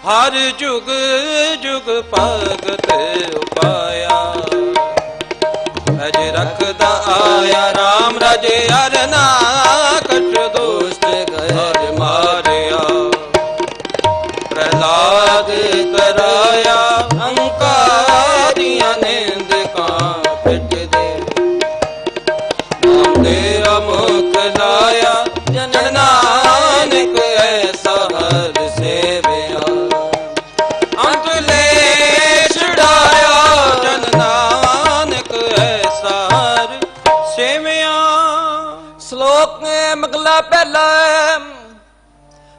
हर जुग जुग भगत उपाया। रज रखदा आया राम राजे हर ना कट दुष्ट घर मारिया। प्रहलाद कराया अंकारिया निंद का पिट दे। नाम तेरा मुख लाया जन नानक ऐसा हर सेवया। अंत ले छुड़ाया जन नानक ऐसा हर सेवया। श्लोक मगला पहला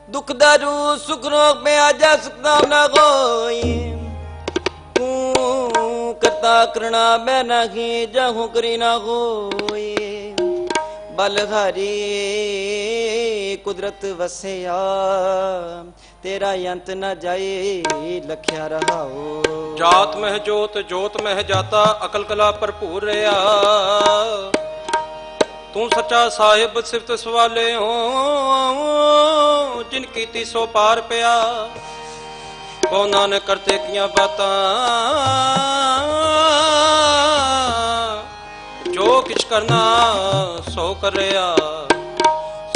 दुख दारू सुख रोग में आजा सकता ना कोई। तू करता करना मैं नहीं जाहूं करी ना कोई। बलधारी कुदरत वसया तेरा अंत न जाए लख्या रहाओ। जात मह जोत जोत मह जाता अकल कला भरपूर रहा। तू सच्चा साहिब सिफत सवाले हो जिन कीती सो पार पिया। बहु नानक करते किया बातां जो किछ करना सो करया।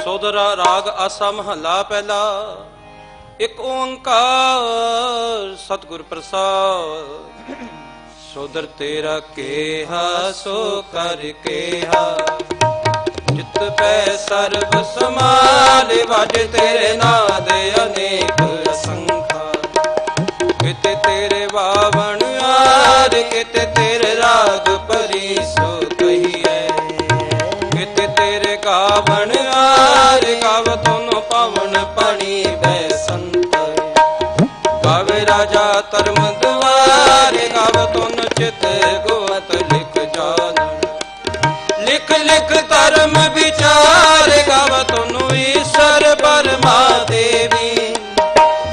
सोदरा राग आसा महला पहला। एक ओंकार सतगुर प्रसाद। सोदर तेरा केहा सो कर केहा। जित पै सर्व समाल बाज तेरे नाद अनेक असंखा। किते तेरे बावण आर किते तेरे राग परी सो कहिए। किते तेरे गावण आर गाव दोनों पावन पानी बैसंत। गावे राजा धर्म द्वारे गाव दोनों चित गोत लिख जान। लिख लिख धर्म विचार गाव तुनु ईश्वर बरमा देवी।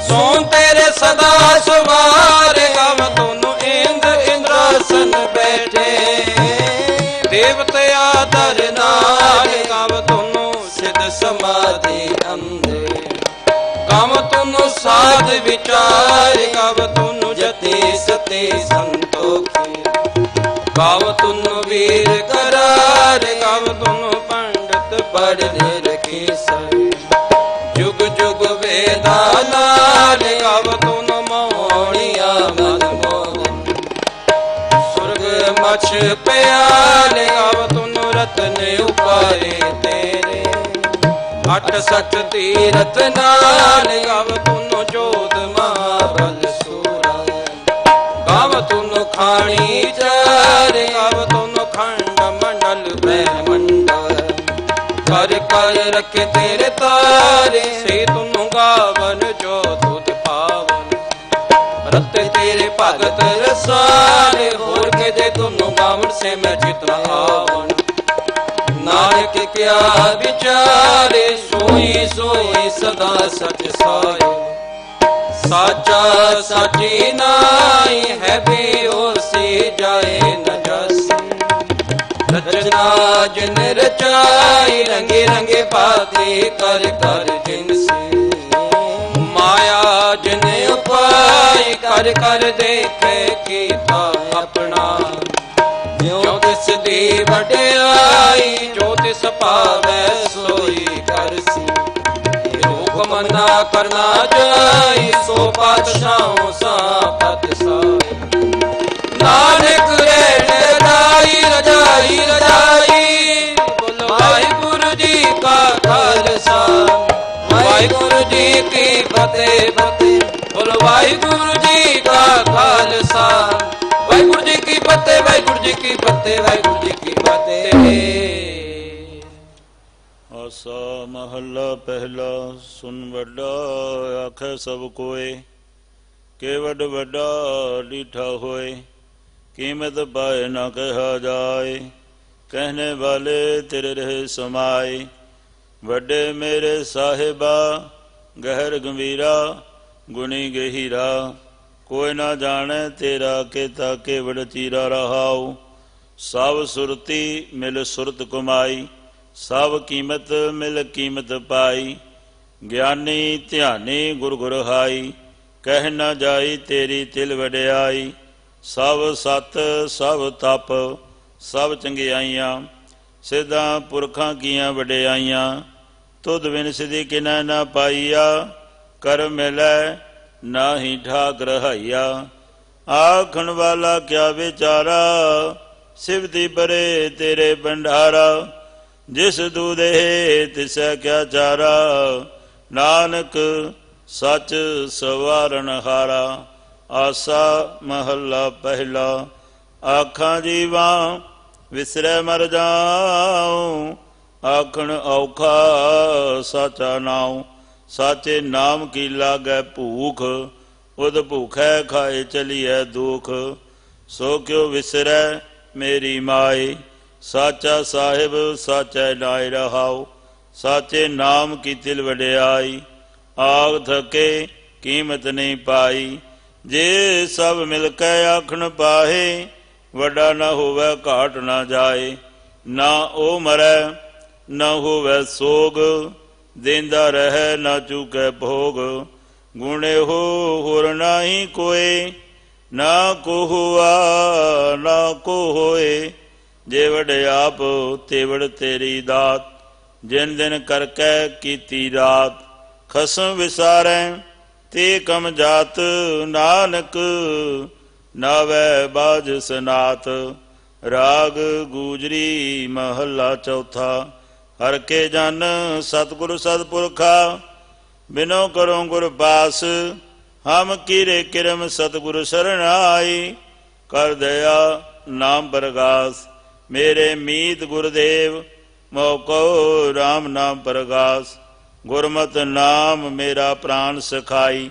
सोन तेरे सदा सवार गाव तुनु इंद्र इंद्रासन बैठे। देवते आदर नाल गाव तुनु सिद्ध समाधि अंधे। गाव तुनु साध विचार गाव तुनु जति सती संतोखी। गाव तुनु वीर करार गाव तुनु पंडित पढ़ रखी सर। जुग जुग वेदा लाल गाव तुनु मोहनिया मन मोहन। स्वर्ग मछ प्याल गाव तुनु रतन उपारे तेरे। अठ सठ तीरथ नाल गाव तुनु जोध महाबल सूरा। गाव तुनु खाणी चार गाव तुनु खंड मंडल ब्रह्मंडल। कर कर रखे तेरे तारे से तुनु गावन जो तुध पावन। रते तेरे भगत रसाले होर के दे तुनु गावन से मैं चित्रा आवन। नानक क्या विचारे सोई सोई सदा सच सायो। साचा साची नाई है बेहोसी जाए न जासी। रचना जिन रचाई रंगे रंगे बातें कर कर जिनसे। माया जिन उपाय कर कर देखे कीता अपना। जो तिस दी वड्याई जो तिस पावै सोई करसी। मना करना जाई सो पातशाहों सा पतसाई। नानक रहन रजाई रजाई रजाई। बोलो वाहिगुरु जी का खालसा वाहिगुरु जी की फतेह फतेह। बोलो वाहिगुरु जी का खालसा वाहिगुरु जी की फतेह वाहिगुरु जी की फतेह वाहिगुरु जी की फतेह। आसा महला पहला। सुन वड्डा आखे सब कोय। के वड वड्डा लीठा होए। कीमत पाए न कहा जाए। कहने वाले तेरे रहे समाए। वड्डे मेरे साहिबा गहर गंभीरा गुणी गहीरा। कोई ना जाने तेरा केता के वड चीरा रहाओ। सब सुरती मिल सुरत कुमाई। सब कीमत मिल कीमत पाई। ज्ञानी ध्यानी गुर गुर हाई। ਕਹਿ ਨਾ ਜਾਈ ਤੇਰੀ ਤਿਲ ਵਡਿਆਈ। ਸਭ ਸਤ ਸਭ ਤਪ ਸਭ ਚੰਗਿਆਈਆਂ, ਸਿੱਧਾਂ ਪੁਰਖਾਂ ਕੀਆਂ ਵਡਿਆਈਆਂ। ਤੁਧ ਬਿਨ ਸਿਧੀ ਕਿਨੈ ਨਾ ਪਾਈਆ, ਕਰ ਮਿਲੈ ਨਾਹੀ ਠਾਕ ਰਹਾਈਆ। ਆਖਣ ਵਾਲਾ ਕਿਆ ਵਿਚਾਰਾ, ਸਿਵਤੀ ਬਰੇ ਤੇਰੇ ਭੰਡਾਰਾ। ਜਿਸ ਦੂਦੇ ਤਿਸੈ ਕਿਆ ਚਾਰਾ, ਨਾਨਕ ਸੱਚ ਸਵਾਰਨ ਹਾਰਾ। ਆਸਾ ਮਹੱਲਾ ਪਹਿਲਾ। ਆਖਾਂ ਜੀਵਾਂ ਵਿਸਰੈ ਮਰ ਜਾਉ, ਆਖਣ ਔਖਾ ਸਾਚਾ ਨਾਉ। ਸਾਚੇ ਨਾਮ ਕੀ ਲਾਗੈ ਭੂਖ, ਉਦ ਭੂਖੈ ਖਾਏ ਚਲੀਐ ਦੁਖ। ਸੋ ਕਿਉ ਵਿਸਰੈ ਮੇਰੀ ਮਾਏ, ਸਾਚਾ ਸਾਹਿਬ ਸਾਚੈ ਨਾਇ ਰਹਾਉ। ਸਾਚੇ ਨਾਮ ਕੀ ਤਿਲ ਵਡਿਆਈ, ਆਗ ਥਕੇ ਕੀਮਤ ਨਹੀਂ ਪਾਈ। ਜੇ ਸਭ ਮਿਲ ਕੇ ਆਖਣ ਪਾਹੇ, ਵੱਡਾ ਨਾ ਹੋਵੇ ਘਾਟ ਨਾ ਜਾਏ। ਨਾ ਉਹ ਮਰੈ ਨਾ ਹੋਵੇ ਸੋਗ, ਦੇਂਦਾ ਰਹਿ ਨਾ ਚੁਕੈ ਭੋਗ। ਗੁਣੇ ਹੋ ਹੋਰ ਨਾਹੀ ਕੋਏ, ਨਾ ਕੋ ਹੁਆ ਨਾ ਕੋ ਹੋਏ। ਜੇ ਵਡ ਆਪ ਤੇ ਵਡ ਤੇਰੀ ਦਾਤ, ਜਿਨ ਦਿਨ ਕਰਕੇ ਕੀਤੀ ਰਾਤ। ਖਸਮ ਵਿਸਾਰੈ ਤੇ ਕਮ ਜਾਤ, ਨਾਨਕ ਨਾਵੈ ਬਾਜ ਸਨਾਤ। ਰਾਗ ਗੂਜਰੀ ਮਹੱਲਾ ਚੌਥਾ। ਹਰ ਕੇ ਜਨ ਸਤਿਗੁਰ ਸਤਿਪੁਰਖਾ, ਬਿਨੋ ਕਰੋ ਗੁਰ ਪਾਸ। ਹਮ ਕੀਰੇ ਕਿਰਮ ਸਤਿਗੁਰ ਸਰਣਾਈ, ਕਰ ਦਇਆ ਨਾਮ ਪ੍ਰਗਾਸ। ਮੇਰੇ ਮੀਤ ਗੁਰਦੇਵ ਮੋਹ ਕਉ ਰਾਮ ਨਾਮ ਪ੍ਰਗਾਸ। ਗੁਰਮਤਿ ਨਾਮ ਮੇਰਾ ਪ੍ਰਾਨ ਸਖਾਈ,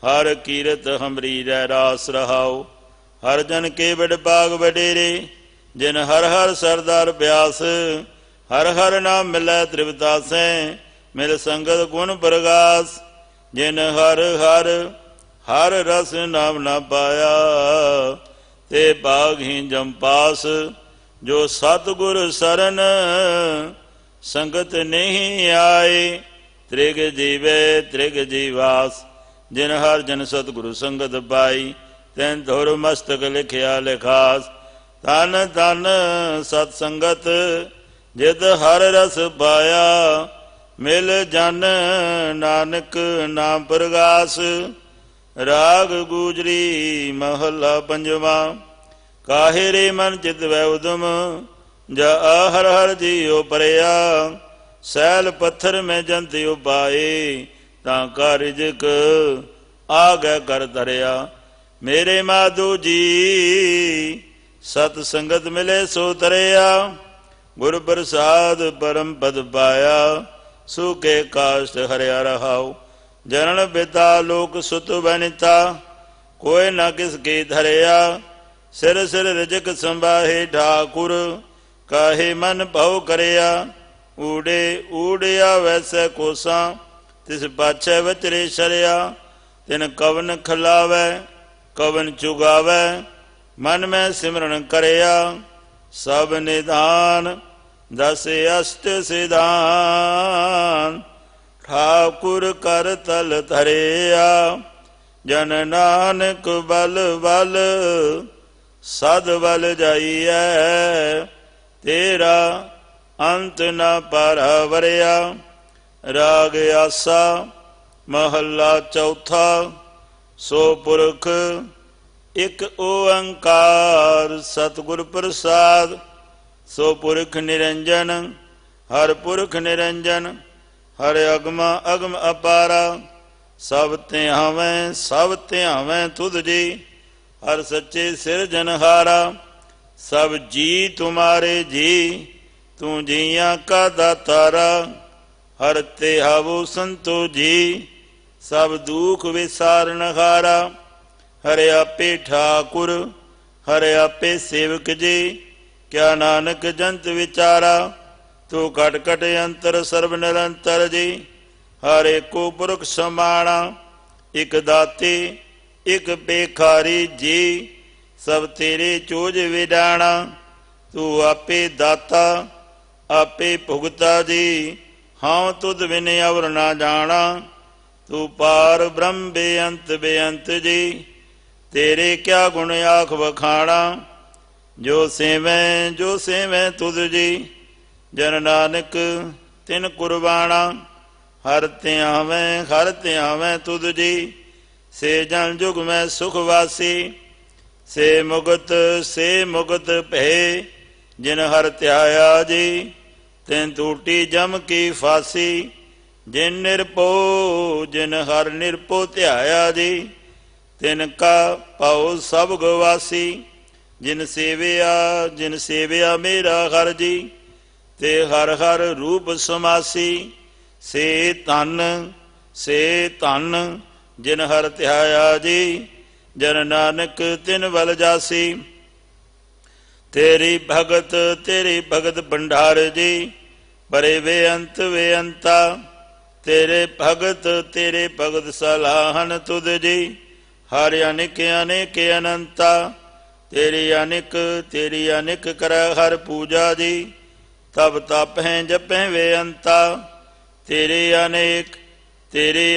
ਹਰ ਕੀਰਤ ਹਮਰੀ ਰਹਿ ਰਾਸ ਰਹਾਉ। ਹਰ ਜਨ ਕੇ ਵਡ ਭਾਗ ਵਡੇਰੇ, ਜਿਨ ਹਰ ਹਰ ਸਰਦਾਰ ਬਿਆਸ। ਹਰ ਹਰ ਨਾਮ ਮਿਲੈ ਤ੍ਰਿਵਤਾਸੈ, ਮਿਲ ਸੰਗਤ ਗੁਣ ਪ੍ਰਗਾਸ। ਜਿਨ ਹਰ ਹਰ ਹਰ ਰਸ ਨਾਮ ਨਾ ਪਾਇਆ, ਤੇ ਭਾਗਹੀਨ ਜਮ ਪਾਸ। ਜੋ ਸਤਿਗੁਰ ਸਰਨ ਸੰਗਤ ਨਹੀਂ ਆਏ, ਤ੍ਰਿਗ ਜੀਵੇ ਤ੍ਰਿਗ ਜੀਵਾਸ। ਜਿਨ ਹਰ ਜਨ ਸਤਿਗੁਰੂ ਸੰਗਤ ਪਾਈ, ਤੈਨ ਧੁਰ ਮਸਤਕ ਲਿਖਿਆ ਲਿਖਾਸ। ਧਨ ਧਨ ਸਤ ਸੰਗਤ ਜਿਤ ਹਰ ਰਸ ਪਾਇਆ, ਮਿਲ ਜਨ ਨਾਨਕ ਨਾਮ ਪ੍ਰਗਾਸ। ਰਾਗ ਗੂਜਰੀ ਮਹੱਲਾ ਪੰਜਵਾ। ਕਾਹੇ ਰੇ ਮਨ ਚਿਤ ਵੈ ਉਦਮ, ਜਾ ਹਰ ਹਰ ਜੀਉ ਪਰਿਆ। ਸੈਲ ਪੱਥਰ ਮੈਂ ਜੰਤ ਉਪਾਏ, ਤਾਂ ਕਾ ਰਿਜਕ ਆਗੈ ਕਰ ਧਰਿਆ। ਮੇਰੇ ਮਾਧੂ ਜੀ ਸਤ ਸੰਗਤ ਮਿਲੇ ਸੋ ਤਰਿਆ। ਗੁਰ ਪ੍ਰਸਾਦ ਪਰਮ ਪਦ ਪਾਇਆ, ਸੁਕੇ ਕਾਸ਼ਟ ਹਰਿਆ ਰਹਾਉ। ਜਨਨ ਪਿਤਾ ਲੋਕ ਸੁਤ ਬਨਿਤਾ, ਕੋਇ ਨਾ ਕਿਸ ਕੀ ਧਰਿਆ। ਸਿਰ ਸਿਰ ਰਿਜਕ ਸੰਭਾਹੇ ਠਾਕੁਰ, ਕਾਹੇ ਮਨ ਭਉ ਕਰਿਆ। ਊੜੇ ਊੜਿਆ ਵੈਸੈ ਕੋਸਾਂ, ਤਿਸ ਪਾਛੈ ਵਿਚਰੇ ਸ਼ਰਿਆ। ਤਿਨ ਕਵਨ ਖਲਾਵੈ ਕਵਨ ਚੁਗਾਵੈ, ਮਨ ਮੈਂ ਸਿਮਰਨ ਕਰਿਆ। ਸਭ ਨਿਧਾਨ ਦਸ ਅਸ਼ਟ ਸਿਧਾਨ, ਠਾਕੁਰ ਕਰ ਤਲ ਧਰਿਆ। ਜਨ ਨਾਨਕ ਬਲ ਬਲ ਸਦ ਬਲ ਜਾਈਐ, ਤੇਰਾ ਅੰਤ ਨ ਪਰਵਰਿਆ। ਰਾਗ ਆਸਾ ਮਹੱਲਾ ਚੌਥਾ। ਸੋ ਪੁਰਖ ਇਕ ਓੰਕਾਰ, ਸਤਿਗੁਰ ਪ੍ਰਸਾਦ। ਸੋ ਪੁਰਖ ਨਿਰੰਜਨ, ਹਰ ਪੁਰਖ ਨਿਰੰਜਨ। ਹਰ ਅਗਮਾ ਅਗਮ ਅਪਾਰਾ, ਸਭ ਧਿਆਵੈ ਤੁਧ ਜੀ। ਹਰ ਸੱਚੇ ਸਿਰਜਨਹਾਰਾ, ਸਭ ਜੀ ਤੁਮਾਰੇ ਜੀ। ਤੂੰ ਜੀਆਂ ਕਾ ਦਾਤਾਰਾ, ਹਰ ਤੇ ਹਾਵੋ ਸੰਤੋ ਜੀ। ਸਭ ਦੁਖ ਵਿਸਾਰਨਹਾਰਾ, ਹਰਿ ਆਪੇ ਠਾਕੁਰ ਹਰਿ ਆਪੇ ਸੇਵਕ ਜੀ। ਕਿਆ ਨਾਨਕ ਜੰਤ ਵਿਚਾਰਾ, ਤੂੰ ਘਟ ਘਟ ਅੰਤਰ ਸਰਬ ਨਿਰੰਤਰ ਜੀ। ਹਰ ਏਕੋ ਪੁਰਖ ਸਮਾਣਾ, ਇਕ ਦਾਤੇ ਇਕ ਭੇਖਾਰੀ ਜੀ। ਸਭ ਤੇਰੇ ਚੋਜ ਵਿਡਾਣਾ, ਤੂੰ ਆਪੇ ਦਾਤਾ ਆਪੇ ਭੁਗਤਾ ਜੀ। ਹਾਂ ਤੁਧ ਬਿਨ ਅਵਰ ਨਾ ਜਾਣਾ, तू पार ब्रह्म बेअंत जी। तेरे क्या गुण आख वखाणा, जो सेवें तुझ जी। जन नानक तिन कुर्बाना, हर त्यावें तुझ जी। से जन जुग में सुखवासी, से मुगत भे। जिन हर त्याया जी, तिन टूटी जम की फांसी। जिन हर निरपो त्याया जी, तिनका पाओ सब गवासी। जिन सेविया मेरा हर जी, ते हर हर रूप समासी। से धन जिन हर ध्याया जी, जन नानक तिन बल जासी। तेरी भगत भंडार जी, परे बेअंता। तेरे भगत सलाहन तुद जी, हर अनिक अनंता। तेरी अनिक कर हर पूजा जी, तब तापहें जपें बेअंता। तेरे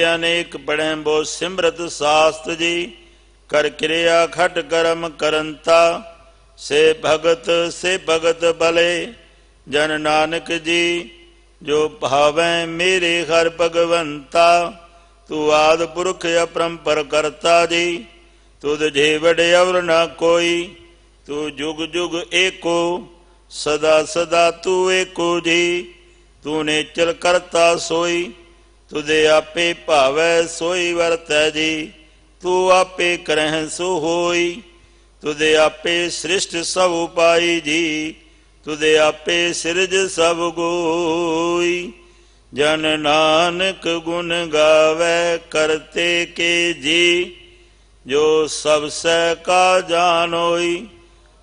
अनेक पढ़ें बो सिमरत शास्त्र जी, कर क्रिया खट कर्म करंता। से भगत भले, जन नानक जी। जो भावें मेरे हर भगवंता। तू आद पुरख अपरंपर करता जी, तुद जेवड़ अवर न कोई। तू जुग जुग एको, सदा तू एको जी। तू नेचल करता सोई, तुदे आपे भावै सोई वरतै जी। तू आपे करह सो होई, तुदे आपे सृष्ट सब उपाई जी। तुदे आपे सिरज सब गोई। जन नानक गुण गावै करते के जी, जो सबसे का जान होई।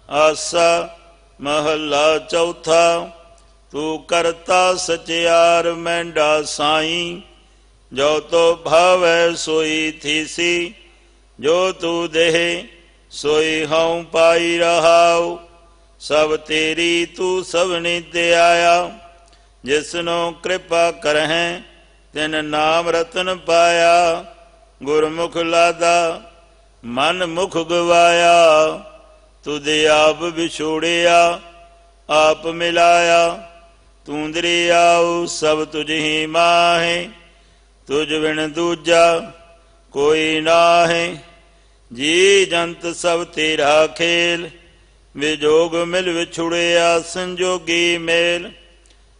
आसा महला चौथा, तू करता सचियार मैंडा साई। जो तो भावै सोई थीसी, जो तू देह सोई हूँ पाई रहाऊ। सब तेरी तू सब नित्य आया, जिसनो कृपा करहें तिन नाम रतन पाया। गुरमुख लादा मन मुख गवाया, तुझे आप बिछोड़िया आप मिलाया। तू दरियाऊ सब तुझ ही माहे, तुझ बिन दूजा कोई नाहे। जी जंत सब तेरा खेल, विजोग मिल विछुड़िया संजोगी मेल।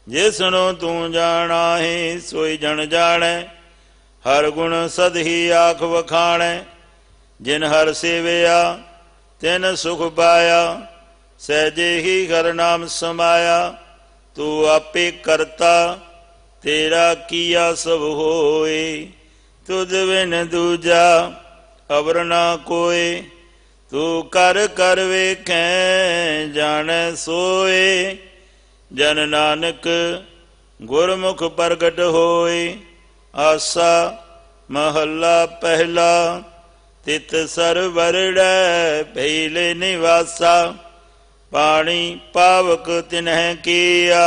जिसनो तू जाना है सोई जन जाने, हर गुण सद ही आख वखाणे। जिन हर सेविया तिन सुख पाया, सहजे ही हर नाम समाया। तू आपे करता तेरा किया सब होए, तुझ बिन दूजा अवर ना कोय। तू कर वेखें जाने सोए, जन नानक गुरमुख प्रगट होए। आसा महला पहला, तित सर वरड़ै भैले निवासा। पानी पावक तिन्ह किया,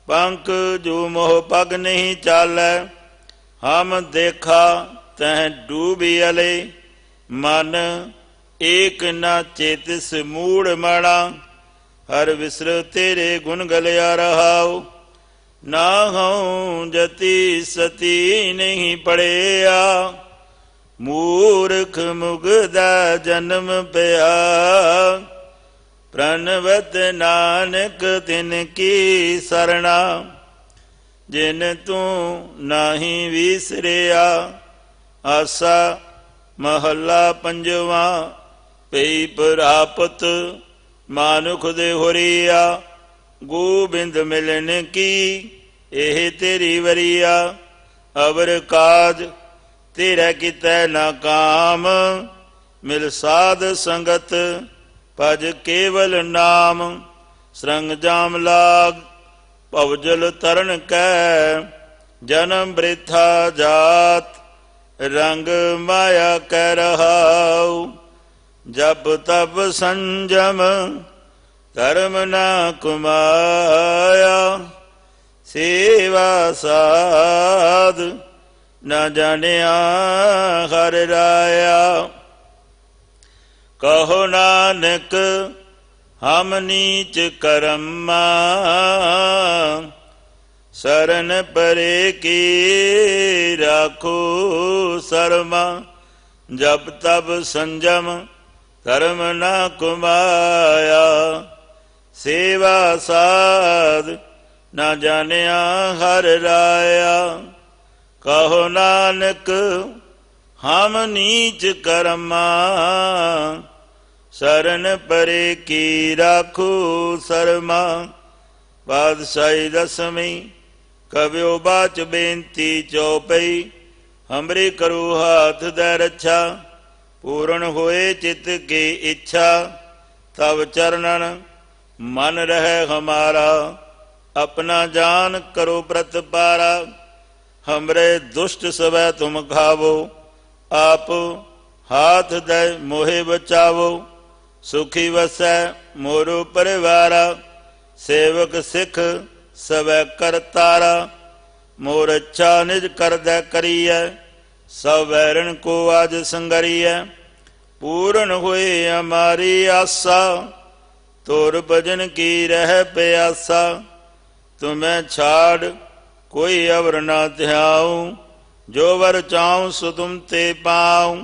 पंख जो मोह पग नहीं चालै। हम देखा तह डूबी अले, मन एक न चेतिस मूढ़ मणा। हर विसर तेरे गुण गलिया रहाओ, ना हूँ जति सती नहीं पड़िया। मूर्ख मुगदा जन्म पया, प्रणवत नानक तिनकी सरना। जिन तू नाही विसरिया। आसा महला पंजवा, पई प्रापत मानुख दे होरिया। गोबिंद मिलन की एह तेरी वरिया। अवर काज तेरा कितै ना काम, मिल साध संगत भज केवल नाम। श्रृंग जाम लाग भवजल तरन कै, जन्म वृथा जात रंग माया कह रहाऊ। जब तब संजम धर्म ना कुमाया, सेवा साध ਨਾ ਜਾਣਿਆ ਹਰ ਰਾਇਆ। ਕਹੋ ਨਾਨਕ ਹਮ ਨੀਚ ਕਰਮਾ, ਸਰਨ ਪਰੇ ਕੀ ਰਾਖੋ ਸਰਮਾ। ਜਪ ਤਪ ਸੰਜਮ ਧਰਮ ਨਾ ਕੁਮਾਇਆ, ਸੇਵਾ ਸਾਧ ਨਾ ਜਾਣਿਆ ਹਰ ਰਾਇਆ। ਕਹੋ ਨਾਨਕ ਹਮ ਨੀਚ ਕਰਮਾ, ਸਰਨ ਪਰੇ ਕੀ ਰਾਖੋ ਸਰਮਾ। ਪਾਤਸ਼ਾਹੀ ਦਸਵੀਂ ਕਵਿਓ ਬਾਚ ਬੇਨਤੀ ਚੌਪਈ, ਹਮਰੀ ਕਰੋ ਹਾਥ ਦੈ ਰੱਛਾ। ਪੂਰਨ ਹੋਏ ਚਿਤ ਕੀ ਇੱਛਾ, ਤਬ ਚਰਨਨ ਮਨ ਰਹਿ ਹਮਾਰਾ। ਆਪਣਾ ਜਾਨ ਕਰੋ ਪ੍ਰਤਪਾਰਾ, ਹਮਰੇ ਦੁਸ਼ਟ ਸਵੈ ਤੁਮ ਖਾਵੋ। ਆਪ ਹਾਥ ਦੈ ਮੋਹਿ ਬਚਾਵੋ, ਸੁਖੀ ਵਸੈ ਮੋਰੋ ਪਰਿਵਾਰਾ। ਸੇਵਕ ਸਿੱਖ ਸਵੈ ਕਰਤਾਰਾ, ਮੋਰ ਅੱਛਾ ਨਿਜ ਕਰਦੈ ਕਰੀਐ। ਸਭ ਵੈਰਣ ਕੋ ਆਜ ਸੰਗਰੀਐ, ਪੂਰਨ ਹੋਏ ਹਮਾਰੀ ਆਸਾ। ਤੋਰ ਭਜਨ ਕੀ ਰਹਿ ਪਿਆਸਾ, ਤੁਮੈ ਛਾੜ ਕੋਈ ਅਵਰ ਨਾ ਧਿਆਉ। ਜੋ ਵਰ ਚਾਉ ਸੋ ਤੁਮ ਤੇ ਪਾਉ।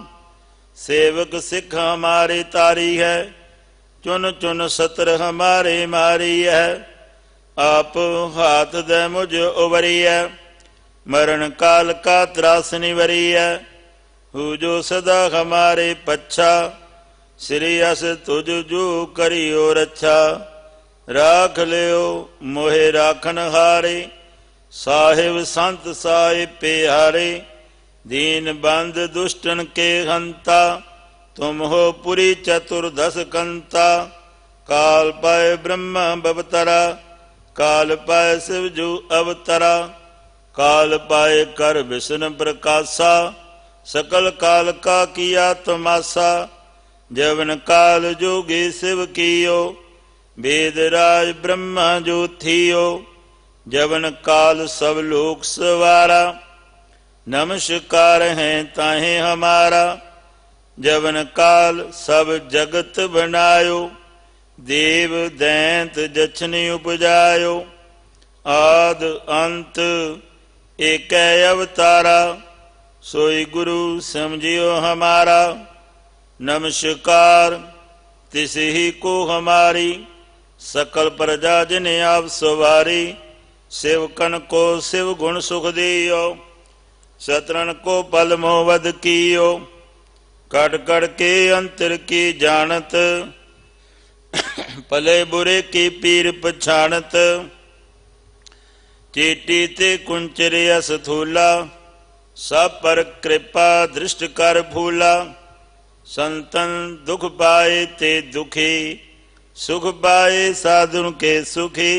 ਸੇਵਕ ਸਿੱਖ ਹਮਾਰੇ ਤਾਰੀ ਹੈ, ਚੁਨ ਚੁਨ ਸਤਰ ਹਮਾਰੇ ਮਾਰੀ ਹੈ। ਆਪ ਹਾਥ ਦੈ ਮੁਝ ਉਵਰੀਐ, ਮਰਨ ਕਾਲ ਕਾ ਤਰਾਸ ਨਿਵਰੀਐ। ਹੂ ਜੋ ਸਦਾ ਹਮਾਰੇ ਪੱਛਾ, ਸ੍ਰੀ ਅਸ ਤੁਝ ਜੋ ਕਰਿਓ ਰੱਛਾ। ਰਾਖ ਲਿਓ ਮੋਹਿ ਰਾਖਣ ਹਾਰੇ, ਸਾਹਿਬ ਸੰਤ ਸਾਹਿਬ ਪਿਆਰੇ। ਦੀਨ ਬੰਦ ਦੁਸ਼ਟਨ ਕੇ ਹੰਤਾ, ਤੁਮ ਹੋ ਪੁਰੀ ਚਤੁਰਦਸ ਕੰਤਾ। ਕਾਲ ਪਾਏ ਬ੍ਰਹਮਾ ਬਵਤਰਾ, ਕਾਲ ਪਾਏ ਸਿਵ ਜੂ ਅਵਤਰਾ। ਕਾਲ ਪਾਏ ਕਰ ਵਿਸ਼ਨ ਪ੍ਰਕਾਸ਼ਾ, ਸਕਲ ਕਾਲ ਕਾ ਕੀਆ ਤਮਾਸਾ। ਜਵਨ ਕਾਲ ਜੋਗੀ ਸਿਵ ਕੀਓ, वेद राज ब्रह्मा जो थियो। जवन काल सब लोक सवारा, नमस्कार है ताहे हमारा। जवन काल सब जगत बनायो, देव दैंत जछनि उपजायो। आद अंत एक अवतारा, सोई गुरु समझियो हमारा। नमस्कार तिस ही को हमारी, सकल प्रजा जिन आप सवारी। सेवकन को शिव गुण सुख दियो, शत्रन को पल मोहवद कियो। कट कट के अंतर की जानत, भले बुरे की पीर पछाणत। चीटी ते कुंचरे असथूला, सब पर कृपा दृष्ट कर भूला। संतन दुख पाए ते दुखी, सुख पाए साधुन के सुखी।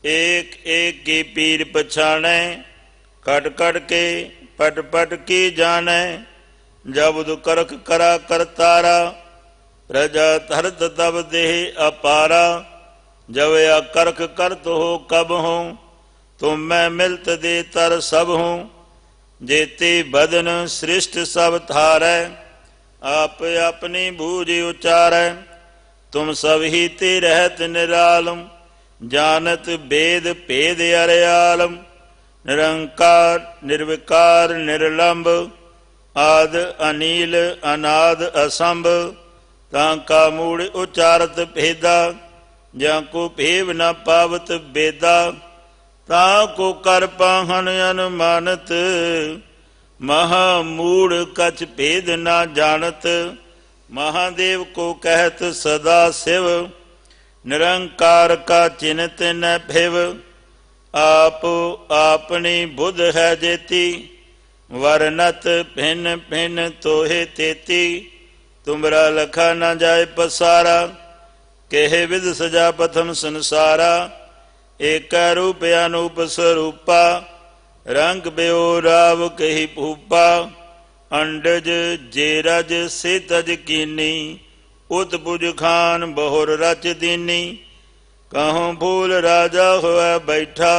एक एक की पीर पछाणे, कट कट के पट पट की जाने। जब दुकरक करा करतारा, प्रजा धरत तब देह अपारा। जब या करक करत हो कब हो, तुम मैं मिलत दे तर सब हूँ। जेते बदन सृष्ट सब थारै, आप अपनी बूझ उचारै। तुम सब ही ते रहत निरालम, जानत वेद भेद अरयालम। निरंकार निर्विकार निर्लंब, आद अनील अनाद असंभ। तांका मूड़ उचारत भेदा, जाको भेव न पावत बेदा। ताको कर पाहन अनुमानत, महामूढ़ कछ भेद न जानत। महादेव को कहत सदा शिव, निरंकार का चिन्हत न भिव। आप आपनी बुध है जेती, वर्णत भिन्न भिन्न तोहे तेती। तुमरा लखा न जाय पसारा, कहे विद सजा प्रथम संसारा। एक रूप अनूप स्वरूपा, रंग बेओ राव कही भूपा। अंडज जेरज से तज कीनी, उत बुझ खान बहुर रच दीनी। कहूँ भूल राजा हुआ बैठा,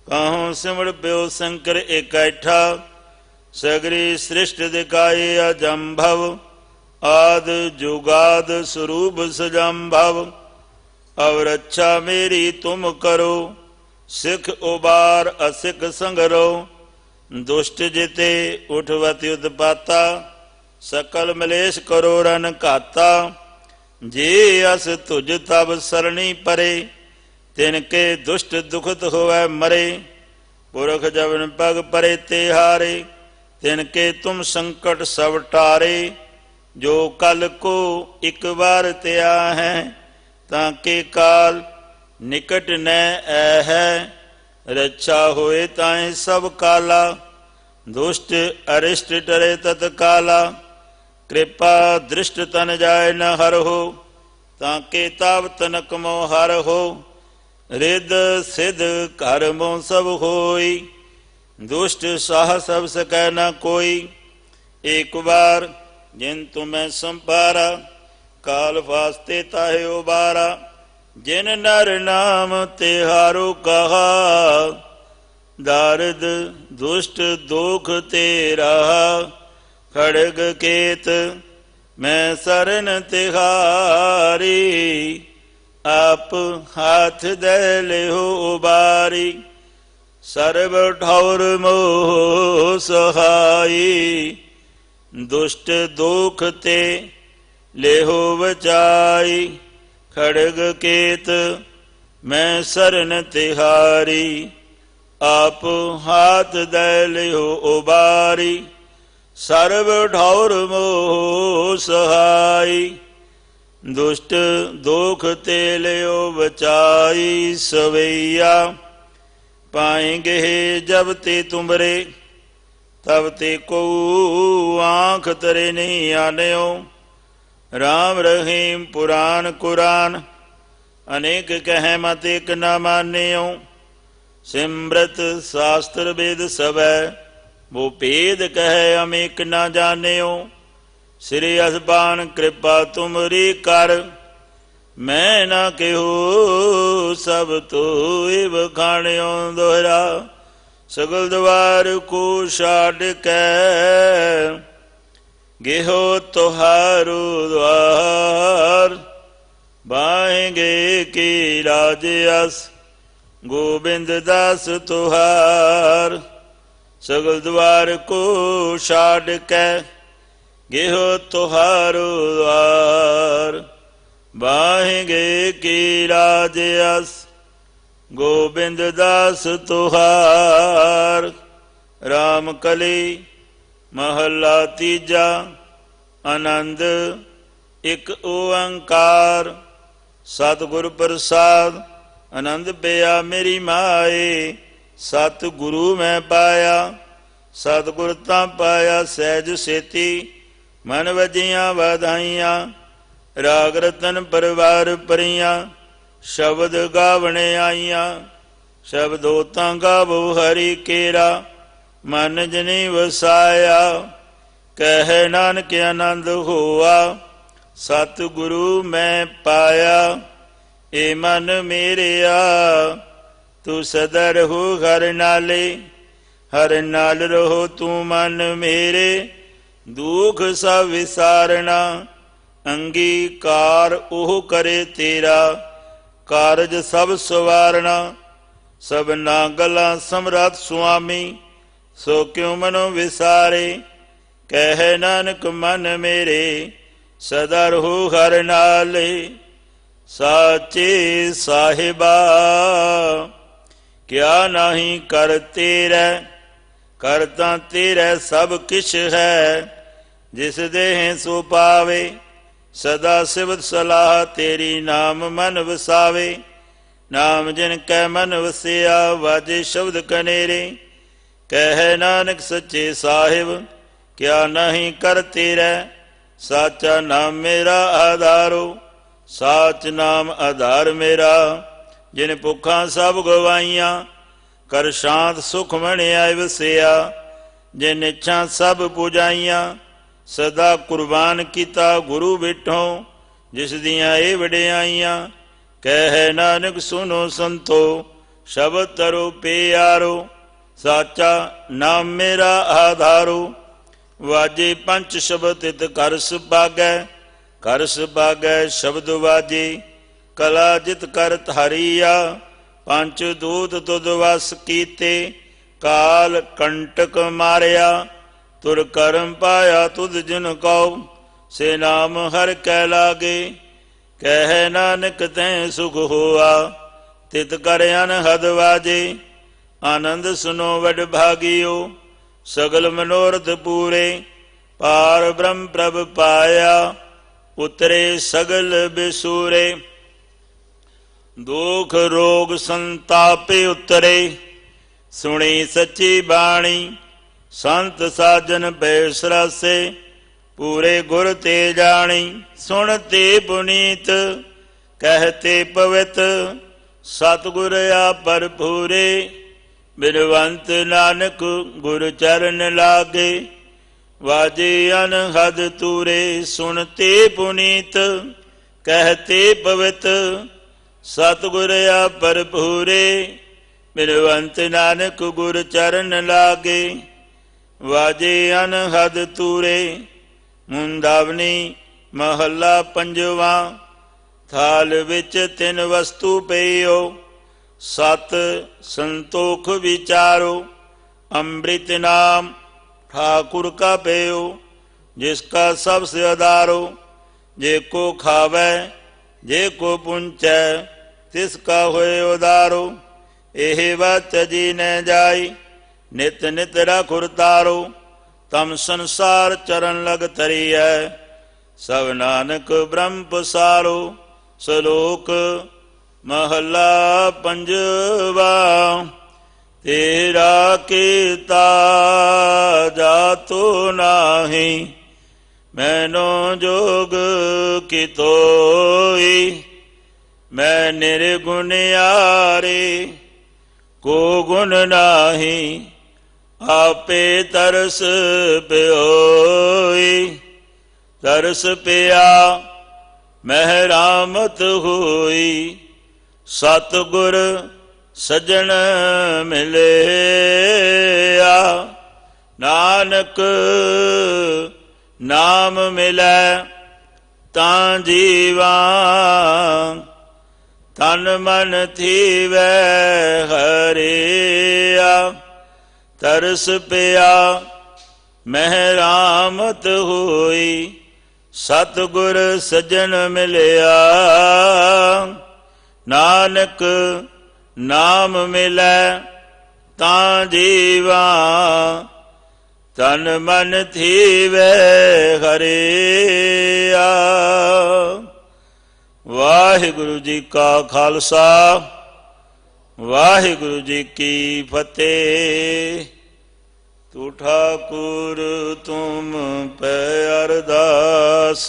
कहूँ सिमड़ प्यो शंकर इकट्ठा। सगरी सृष्टि दिखाए अजम्भव आद जुगाद स्वरूप सजम्भव। अब रक्षा मेरी तुम करो सिख उबार असिख संगरो। दुष्ट जिते उठवति उत्पाता सकल मलेश करो रन घाता। जे अस तुझ तब सरणी परे तिनके दुष्ट दुखत होवै मरे। पुरख जबन पग परे ते हारे तिनके तुम संकट सब टारे। जो कल को एक बार त्या है ताके काल निकट न ऐ है। रक्षा होए ताए सब काला दुष्ट अरिष्ट टरे तत्काला। कृपा दृष्ट तन जाय न हर हो ताके ताप तनक मो हर हो। रिद सिद्ध कर्मों सब होई दुष्ट साह सब सकै न कोई। एक बार जिन तुम्हें संपारा काल फास्ते ताहे उबारा। जिन नर नाम तिहारो कहा दारद दुष्ट दुख तेरा। खड़ग केत मैं सरन तिहारी आप हाथ दे ले हो उबारी। सर्व ठौर मोह सहाई दुष्ट दुख ते ले हो बचाई। खड़ग केत मैं सरन तिहारी आप हाथ दे ले हो उबारी। सर्व ठौर मोह सहाई दुष्ट दुख ते लियो बचाई। सवैया पाएंगे जब ते तुमरे तब ते को आँख तरे नहीं आन्यो। राम रहीम पुराण कुरान अनेक कह मत एक न मान्यो। सिमृत शास्त्र वेद सब वो भेद कहे अमेक न जान्यो। श्री असबान कृपा तुमरी कर मैं न केहू सब तो बखाण्यो दोहरा। सगल द्वार को छाड़ के गेहो तुहारो द्वार। बाहेंगे की राज अस गोविंद दास तुहार। सगल द्वार को छाड़ के गेहो तुहारो द्वार। बाहेंगे की राज अस गोविंद दास तुहार। राम कली महला तीजा आनंद एक ओंकार। सतगुर प्रसाद आनंद पिया मेरी माए। सतगुरु मैं पाया सतगुर तां पाया सहज सेती। मन वजियां वाधाइयां राग रतन परिवार परियां। शब्द गावने आईयां शब्दो तां गावो हरि केरा। मन जनी वसाया कह नानक आनंद होआ। सतगुरु मैं पाया ए मन मेरेया। तू सदा रहो हर नाले हर नाल रहो तू मन मेरे। दुख सब विसारना अंगीकार ओह करे तेरा। कारज सब सवारना सबना गला समरथ स्वामी। सो क्यों मनो विसारे कह नानक मन मेरे। सदा रहो हर नाले साचे साहिबा। क्या नहीं कर तेरा करता तेरा सब किश है। जिस देह सो पावे सदा सिवत सलाह तेरी। नाम मन वसावे नाम जिन कै मन वसिया। वाजे शब्द कनेरे कह नानक सच्चे साहिब। क्या नहीं कर तेरा साचा नाम मेरा आधारो। साच नाम आधार मेरा। जिन भुखा सब गवाइयां कर शांत सुख मणिया वसिया। जिन इच्छा सब पुजाइयां सदा कुर्बान किता गुरु बिठों। जिस दियां ए वडियाइयां कह नानक सुनो संतो। शब्द तरो प्यारो ਸਾਚਾ ਨਾਮ ਮੇਰਾ ਆਧਾਰੋ। ਵਾਜੇ ਪੰਚ ਸ਼ਬਦ ਤਿਤ ਕਰ ਸੁਭਾਗੈ, ਕਰ ਸੁਭਾਗੈ ਸ਼ਬਦ ਵਾਜੇ। ਕਲਾ ਜਿਤ ਕਰ ਧਾਰੀਆ, ਪੰਚ ਦੂਤ ਤੁਧ ਵਸ ਕੀਤੇ। ਕਾਲ ਕੰਟਕ ਮਾਰਿਆ, ਤੁਰ ਕਰਮ ਪਾਇਆ ਤੁਧ ਜਿਨ ਕਉ। ਸੇ ਨਾਮ ਹਰ ਕੈ ਲਾਗੇ, ਕਹਿ ਨਾਨਕ ਤੈ ਸੁਖ ਹੋਆ। ਤਿਤ ਕਰ ਅਨਹਦ ਵਾਜੇ, ਆਨੰਦ ਸੁਨੋ ਵਡ ਭਾਗਿਓ। ਸਗਲ ਮਨੋਰਥ ਪੂਰੇ, ਪਾਰ ਬ੍ਰਹਮ ਪ੍ਰਭ ਪਾਇਆ। ਉਤਰੇ ਸਗਲ ਬਿਸੂਰੇ, ਦੁਖ ਰੋਗ ਸੰਤਾਪੇ ਉਤਰੇ। ਸੁਣੀ ਸੱਚੀ ਬਾਣੀ, ਸੰਤ ਸਾਜਨ ਪੈ ਸਰਾਸੇ। ਪੂਰੇ ਗੁਰ ਤੇ ਜਾਣੀ, ਸੁਣ ਤੇ ਪੁਨੀਤ, ਕਹਿਤੇ ਪਵਿੱਤ। ਸਤਿਗੁਰ ਆਪਰ ਪੂਰੇ, ਬਿਨਵੰਤ ਨਾਨਕ ਗੁਰ ਚਰਨ ਲਾਗੇ। ਵਾਜੇ ਅਨਹਦ ਤੂਰੇ, ਸੁਣ ਤੇ ਪੁਨੀਤ, ਕਹਿਤੇ ਪਵਿੱਤ। ਸਤਿਗੁਰ ਆਪਰ ਪੂਰੇ, ਬਿਨਵੰਤ ਨਾਨਕ ਗੁਰ ਚਰਨ ਲਾਗੇ। ਵਾਜੇ ਅਨਹਦ ਤੂਰੇ। ਮੁੰਦਾਵਨੀ ਮਹੱਲਾ ਪੰਜਵਾ। ਥਾਲ ਵਿੱਚ ਤਿੰਨ ਵਸਤੂ ਪਈਓ, ਸਤ ਸੰਤੋਖ ਵਿਚਾਰੋ। ਅੰਮ੍ਰਿਤ ਨਾਮ ठाकुर का पेयो, जिसका सबसे अदारो। जे को खावै जे को पुंचै, तिसका होए उदारो। एह बात जी न जाई, नित नित राखुर तारो। तम संसार चरण लग तरियै, सब नानक ब्रह्म पसारो। श्लोक महला पंजवा। तेरा कीता जातो नाही, मैनो जोग कितोई। मैं निर्गुणियारे को गुण नाही, आपे तरस प्योई। तरस पिया महरामत हुई, सतगुर सजन मिलिया। नानक नाम मिलै तां जीवा, तन मन थीवै हरिया। तरस पिया महरामत हुई, सतगुर सजन मिलिया। नानक नाम मिलै तां जीवा, तन मन थीवै हरिया। वाहिगुरु जी का खालसा, वाहिगुरु जी की फतेह। तू ठाकुर तुम पे अरदास,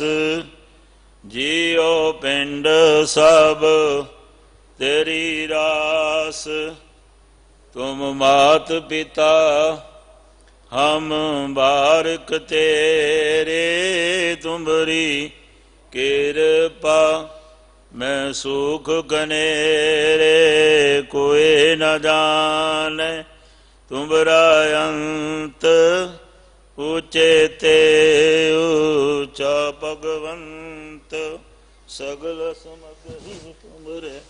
जियो पिंड सब तेरी रास। तुम मात पिता हम बारक तेरे, तुमरी कृपा मैं सुख गनेरे। कोई न जाने तुमरा अंत, ऊंचे ते ऊंचा भगवंत। सगल समग्री तुमरे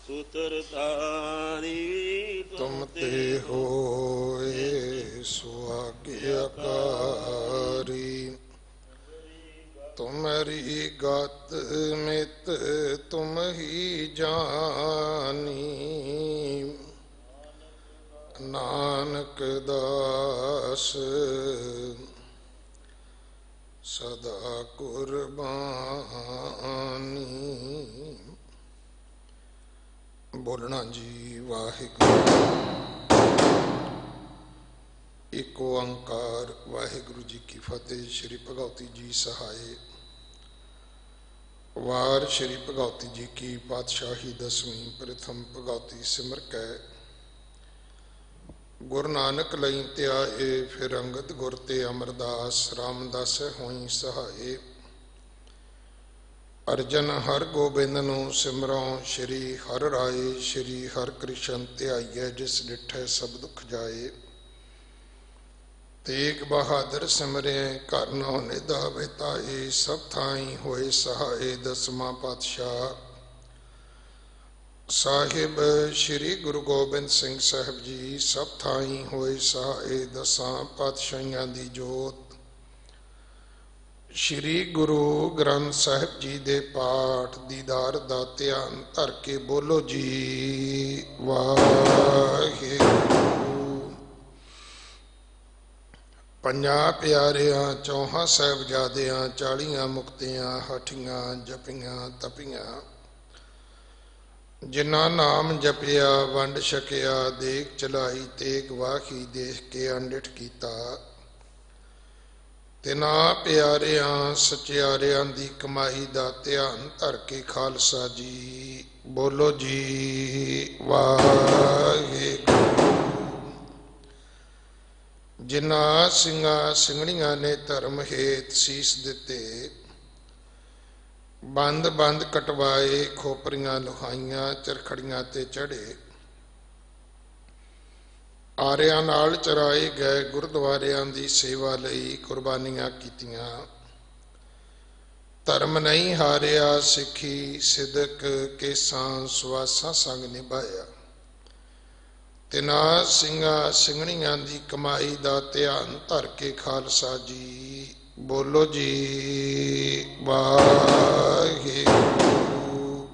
सूत्रधारी, तुम ते होए सुआज्ञाकारी। तुम्हारी गत मित तुम ही जानी, नानक दास सदा कुर्बानी। बोलना जी वाहिगुरु। एक ओंकार वाहिगुरु जी की फतेह। श्री भगवती जी सहाय। वार श्री भगवती जी की पातशाही दसवीं। प्रथम भगवती सिमर कै गुरु नानक लई त्याए। फिर अंगद गुर ते अमरदास, रामदास होई सहाय। अर्जन हर गोबिंद नूं सिमरों, श्री हर राय। श्री हर कृष्ण ध्याइए, जिस डिठै सब दुख जाए। ਤੇਗ ਬਹਾਦਰ ਸਿਮਰਿਆ ਘਰ ਨੋ ਨਿਧਾ ਬਿਤਾਏ ਸਭ ਥਾਈ ਹੋਏ ਸਹਾਏ ਦਸਵਾਂ ਪਾਤਸ਼ਾਹ ਸਾਹਿਬ ਸ੍ਰੀ ਗੁਰੂ ਗੋਬਿੰਦ ਸਿੰਘ ਸਾਹਿਬ ਜੀ ਸਭ ਥਾਈ ਹੋਏ ਸਹਾਏ ਦਸਾਂ ਪਾਤਸ਼ਾਹੀਆਂ ਦੀ ਜੋਤ ਸ੍ਰੀ ਗੁਰੂ ਗ੍ਰੰਥ ਸਾਹਿਬ ਜੀ ਦੇ ਪਾਠ ਦੀਦਾਰ ਦਾ ਧਿਆਨ ਧਰ ਕੇ ਬੋਲੋ ਜੀ ਵਾਹਿਗੁਰੂ। ਪੰਜਾਂ ਪਿਆਰਿਆਂ ਚੌਹਾਂ ਸਾਹਿਬਜ਼ਾਦਿਆਂ 40 ਮੁਕਤਿਆਂ ਹਠੀਆਂ ਜਪੀਆਂ ਤਪੀਆਂ ਜਿਨ੍ਹਾਂ ਨਾਮ ਜਪਿਆ ਵੰਡ ਛਕਿਆ ਦੇਖ ਚਲਾਈ ਤੇਗ ਵਾਹੀ ਦੇਖ ਕੇ ਅੰਡਿਠ ਕੀਤਾ ਤਿਨਾਂ ਪਿਆਰਿਆਂ ਸਚਿਆਰਿਆਂ ਦੀ ਕਮਾਈ ਦਾ ਧਿਆਨ ਧਰ ਕੇ ਖਾਲਸਾ ਜੀ ਬੋਲੋ ਜੀ ਵਾਹਿਗੁਰੂ। ਜਿਨ੍ਹਾਂ ਸਿੰਘਾਂ ਸਿੰਘਣੀਆਂ ਨੇ ਧਰਮ ਹੇਤ ਸੀਸ ਦਿੱਤੇ ਬੰਦ ਬੰਦ ਕਟਵਾਏ ਖੋਪਰੀਆਂ ਲੁਹਾਈਆਂ ਚਰਖੜੀਆਂ ਤੇ ਚੜੇ ਆਰਿਆਂ ਨਾਲ ਚਰਾਏ ਗਏ ਗੁਰਦੁਆਰਿਆਂ ਦੀ ਸੇਵਾ ਲਈ ਕੁਰਬਾਨੀਆਂ ਕੀਤੀਆਂ ਧਰਮ ਨਹੀਂ ਹਾਰਿਆ ਸਿੱਖੀ ਸਿਦਕ ਕੇਸਾਂ ਸੁਆਸਾਂ ਸੰਗ ਨਿਭਾਇਆ ਤਿਨਾਂ ਸਿੰਘਾਂ ਸਿੰਘਣੀਆਂ ਦੀ ਕਮਾਈ ਦਾ ਧਿਆਨ ਧਰ ਕੇ ਖਾਲਸਾ ਜੀ ਬੋਲੋ ਜੀ ਵਾਹਿਗੁਰੂ।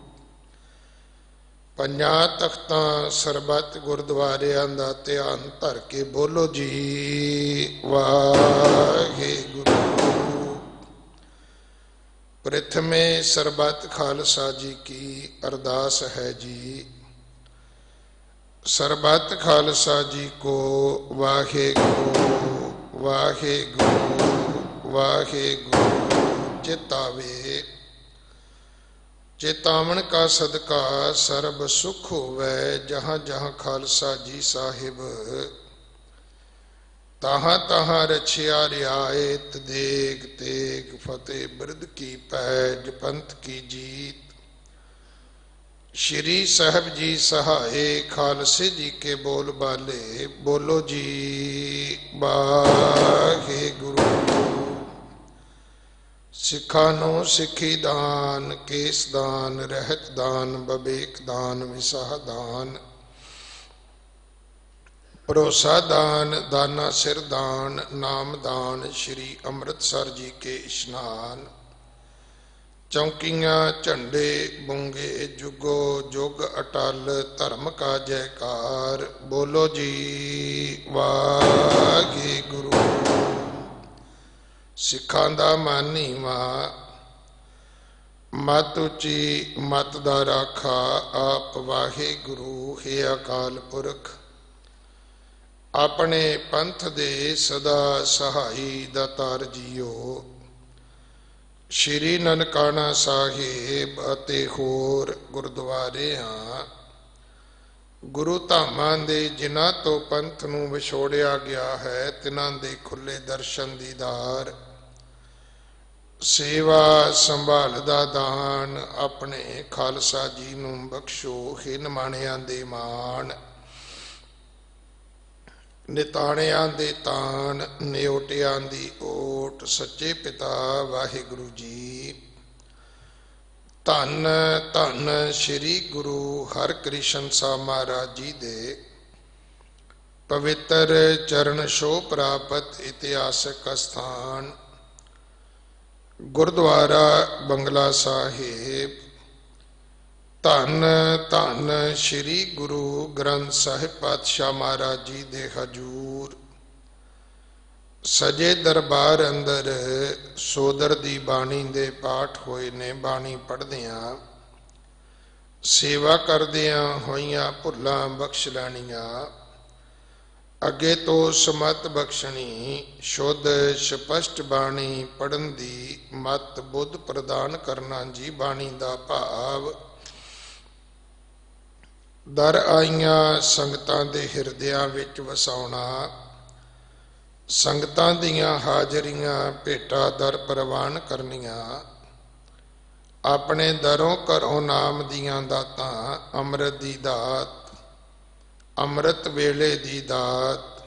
ਪੰਜਾਂ ਤਖਤਾਂ ਸਰਬੱਤ ਗੁਰਦੁਆਰਿਆਂ ਦਾ ਧਿਆਨ ਧਰ ਕੇ ਬੋਲੋ ਜੀ ਵਾਹਿਗੁਰੂ। ਪ੍ਰਥਮੇ ਸਰਬੱਤ ਖਾਲਸਾ ਜੀ ਕੀ ਅਰਦਾਸ ਹੈ ਜੀ ਸਰਬੱਤ ਖਾਲਸਾ ਜੀ ਕੋ ਵਾਹਿਗੁਰੂ ਵਾਹਿਗੁਰੂ ਵਾਹਿਗੁਰੂ ਚਿਤਾਵੇ ਚੇਤਾਵਨ ਕਾ ਸਦਕਾ ਸਰਬ ਸੁਖ ਹੋਵੇ ਜਹਾਂ ਜਹਾਂ ਖਾਲਸਾ ਜੀ ਸਾਹਿਬ ਤਹਾਂ ਤਹਾਂ ਰਛਿਆ ਰਿਆਇਤ ਦੇਗ ਤੇਗ ਫਤਿਹ ਬਿਰਦ ਕੀ ਪੈਜ ਪੰਥ ਕੀ ਜੀਤ श्री साहब जी सहाय खालसे जी के बोल बाले बोलो जी वाहिगुरू। सिखा नो सिखी दान केस दान रहत दान बबेक दान विसाह दान भरोसा दान दाना सिर दान नाम दान श्री अमृतसर जी के इश्नान चौकियां झंडे बूंगे जुगो जुग अटल धर्म का जयकार बोलो जी वाहिगुरू। सिखां दा मानीवा मत उची मत दा राखा आप वाहिगुरू हे अकाल पुरख अपने पंथ दे सदा सहाई दातार जियो श्री ननकाना साहिब ਅਤੇ ਹੋਰ ਗੁਰਦੁਆਰਿਆਂ ਗੁਰੂ ਧਾਮਾਂ ਦੇ ਜਿਨ੍ਹਾਂ ਤੋਂ ਪੰਥ ਨੂੰ ਵਿਛੋੜਿਆ ਗਿਆ ਹੈ ਤਿਨਾਂ ਦੇ ਖੁੱਲੇ ਦਰਸ਼ਨ ਦੀਦਾਰ ਸੇਵਾ ਸੰਭਾਲ ਦਾ ਦਾਨ ਆਪਣੇ ਖਾਲਸਾ ਜੀ ਨੂੰ ਬਖਸ਼ੋ ਹੈ ਨਿਮਾਣਿਆਂ ਦੇ ਮਾਣ ਨਿਤਾਣਿਆਂ ਦੇ ਤਾਨ ਨਿਓਟਿਆਂ ਦੀ ਓਟ ਸੱਚੇ ਪਿਤਾ ਵਾਹਿਗੁਰੂ ਜੀ। ਧੰਨ ਧੰਨ ਸ੍ਰੀ ਗੁਰੂ ਹਰਿਕ੍ਰਿਸ਼ਨ ਸਾਹਿਬ ਮਹਾਰਾਜ ਜੀ ਦੇ ਪਵਿੱਤਰ ਚਰਨ ਛੋਹ ਪ੍ਰਾਪਤ ਇਤਿਹਾਸਕ ਸਥਾਨ ਗੁਰਦੁਆਰਾ ਬੰਗਲਾ ਸਾਹਿਬ ਧੰਨ ਧੰਨ ਸ੍ਰੀ ਗੁਰੂ ਗ੍ਰੰਥ ਸਾਹਿਬ ਪਾਤਸ਼ਾਹ ਮਹਾਰਾਜ ਜੀ ਦੇ ਹਜੂਰ ਸਜੇ ਦਰਬਾਰ ਅੰਦਰ ਸੋਦਰ ਦੀ ਬਾਣੀ ਦੇ ਪਾਠ ਹੋਏ ਨੇ ਬਾਣੀ ਪੜ੍ਹਦਿਆਂ ਸੇਵਾ ਕਰਦਿਆਂ ਹੋਈਆਂ ਭੁੱਲਾਂ ਬਖਸ਼ ਲੈਣੀਆਂ ਅੱਗੇ ਤੋਂ ਸਮਤ ਬਖਸ਼ਣੀ ਸ਼ੁੱਧ ਸਪਸ਼ਟ ਬਾਣੀ ਪੜ੍ਹਨ ਦੀ ਮਤ ਬੁੱਧ ਪ੍ਰਦਾਨ ਕਰਨਾ ਜੀ ਬਾਣੀ ਦਾ ਭਾਵ ਦਰ ਆਈਆਂ ਸੰਗਤਾਂ ਦੇ ਹਿਰਦਿਆਂ ਵਿੱਚ ਵਸਾਉਣਾ ਸੰਗਤਾਂ ਦੀਆਂ ਹਾਜ਼ਰੀਆਂ ਭੇਟਾ ਦਰ ਪ੍ਰਵਾਨ ਕਰਨੀਆਂ ਆਪਣੇ ਦਰੋਂ ਘਰੋਂ ਨਾਮ ਦੀਆਂ ਦਾਤਾਂ ਅੰਮ੍ਰਿਤ ਦੀ ਦਾਤ ਅੰਮ੍ਰਿਤ ਵੇਲੇ ਦੀ ਦਾਤ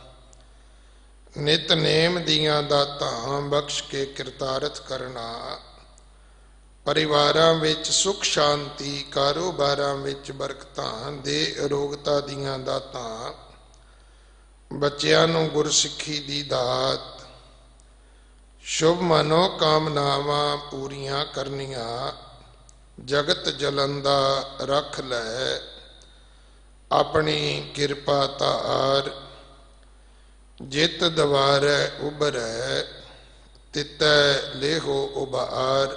ਨਿਤਨੇਮ ਦੀਆਂ ਦਾਤਾਂ ਬਖਸ਼ ਕੇ ਕਿਰਤਾਰਥ ਕਰਨਾ, ਪਰਿਵਾਰਾਂ ਵਿੱਚ ਸੁਖ ਸ਼ਾਂਤੀ, ਕਾਰੋਬਾਰਾਂ ਵਿੱਚ ਬਰਕਤਾਂ, ਦੇ ਅਰੋਗਤਾ ਦੀਆਂ ਦਾਤਾਂ, ਬੱਚਿਆਂ ਨੂੰ ਗੁਰਸਿੱਖੀ ਦੀ ਦਾਤ, ਸ਼ੁਭ ਮਨੋ ਕਾਮਨਾਵਾਂ ਪੂਰੀਆਂ ਕਰਨੀਆਂ, ਜਗਤ ਜਲੰਦਾ ਰੱਖ ਲੈ ਆਪਣੀ ਕਿਰਪਾ ਧਾਰ, ਜਿਤ ਦਵਾਰੈ ਉਬਰੈ ਤਿਤੈ ਲੇਹੋ ਉਬਾਰ,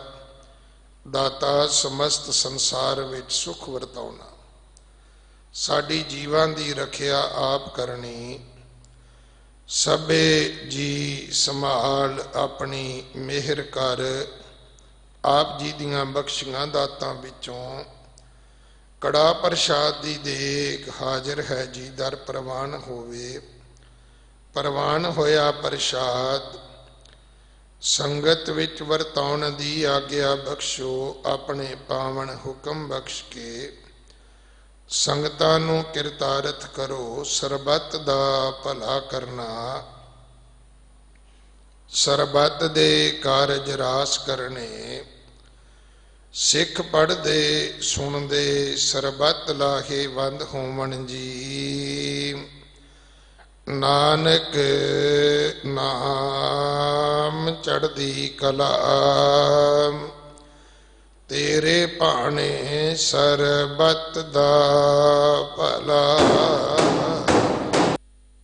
ਦਾਤਾ ਸਮਸਤ ਸੰਸਾਰ ਵਿੱਚ ਸੁਖ ਵਰਤਾਉਣਾ, ਸਾਡੀ ਜੀਵਾਂ ਦੀ ਰੱਖਿਆ ਆਪ ਕਰਨੀ, ਸਭੇ ਜੀ ਸੰਭਾਲ ਆਪਣੀ ਮਿਹਰ ਕਰ, ਆਪ ਜੀ ਦੀਆਂ ਬਖਸ਼ੀਆਂ ਦਾਤਾਂ ਵਿੱਚੋਂ ਕੜਾ ਪ੍ਰਸ਼ਾਦ ਦੀ ਦੇਗ ਹਾਜ਼ਰ ਹੈ ਜੀ ਦਰ ਪ੍ਰਵਾਨ ਹੋਵੇ, ਪ੍ਰਵਾਨ ਹੋਇਆ ਪ੍ਰਸ਼ਾਦ ਸੰਗਤ ਵਿੱਚ ਵਰਤਾਉਣ ਦੀ ਆਗਿਆ ਬਖਸ਼ੋ, ਆਪਣੇ ਪਾਵਨ ਹੁਕਮ ਬਖਸ਼ ਕੇ ਸੰਗਤਾਂ ਨੂੰ ਕਿਰਤਾਰਥ ਕਰੋ, ਸਰਬੱਤ ਦਾ ਭਲਾ ਕਰਨਾ, ਸਰਬੱਤ ਦੇ ਕਾਰਜ ਰਾਸ ਕਰਨੇ, ਸਿੱਖ ਪੜ੍ਹਦੇ ਸੁਣਦੇ ਸਰਬੱਤ ਲਾਹੇ ਵੰਦ ਹੋਵਣ ਜੀ, ਨਾਨਕ ਨਾਮ ਚੜ੍ਹਦੀ ਕਲਾ, ਤੇਰੇ ਭਾਣੇ ਸਰਬੱਤ ਦਾ ਭਲਾ।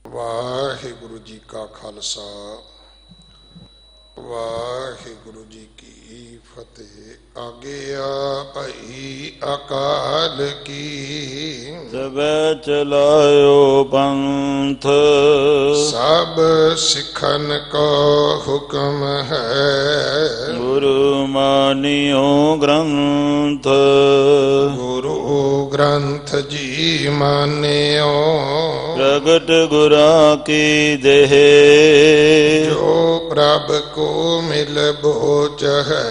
ਵਾਹਿਗੁਰੂ ਜੀ ਕਾ ਖਾਲਸਾ, ਵਾਹਿਗੁਰੂ ਜੀ ਕੀ ਫਤਿਹ। ਆਗਿਆ ਭਈ ਅਕਾਲ ਕੀ, ਸਭੈ ਚਲਾਇਓ ਪੰਥ, ਸਭ ਸਿੱਖਨ ਕੋ ਹੁਕਮ ਹੈ, ਗੁਰੂ ਮਾਨਿਓ ਗ੍ਰੰਥ, ਗੁਰੂ ਗ੍ਰੰਥ ਜੀ ਮਾਨਿਓ, ਪ੍ਰਗਟ ਗੁਰਾਂ ਕੀ ਦੇਹ, ਜੋ ਪ੍ਰਭ ਕੋ ਮਿਲ ਬੋਚ ਹੈ,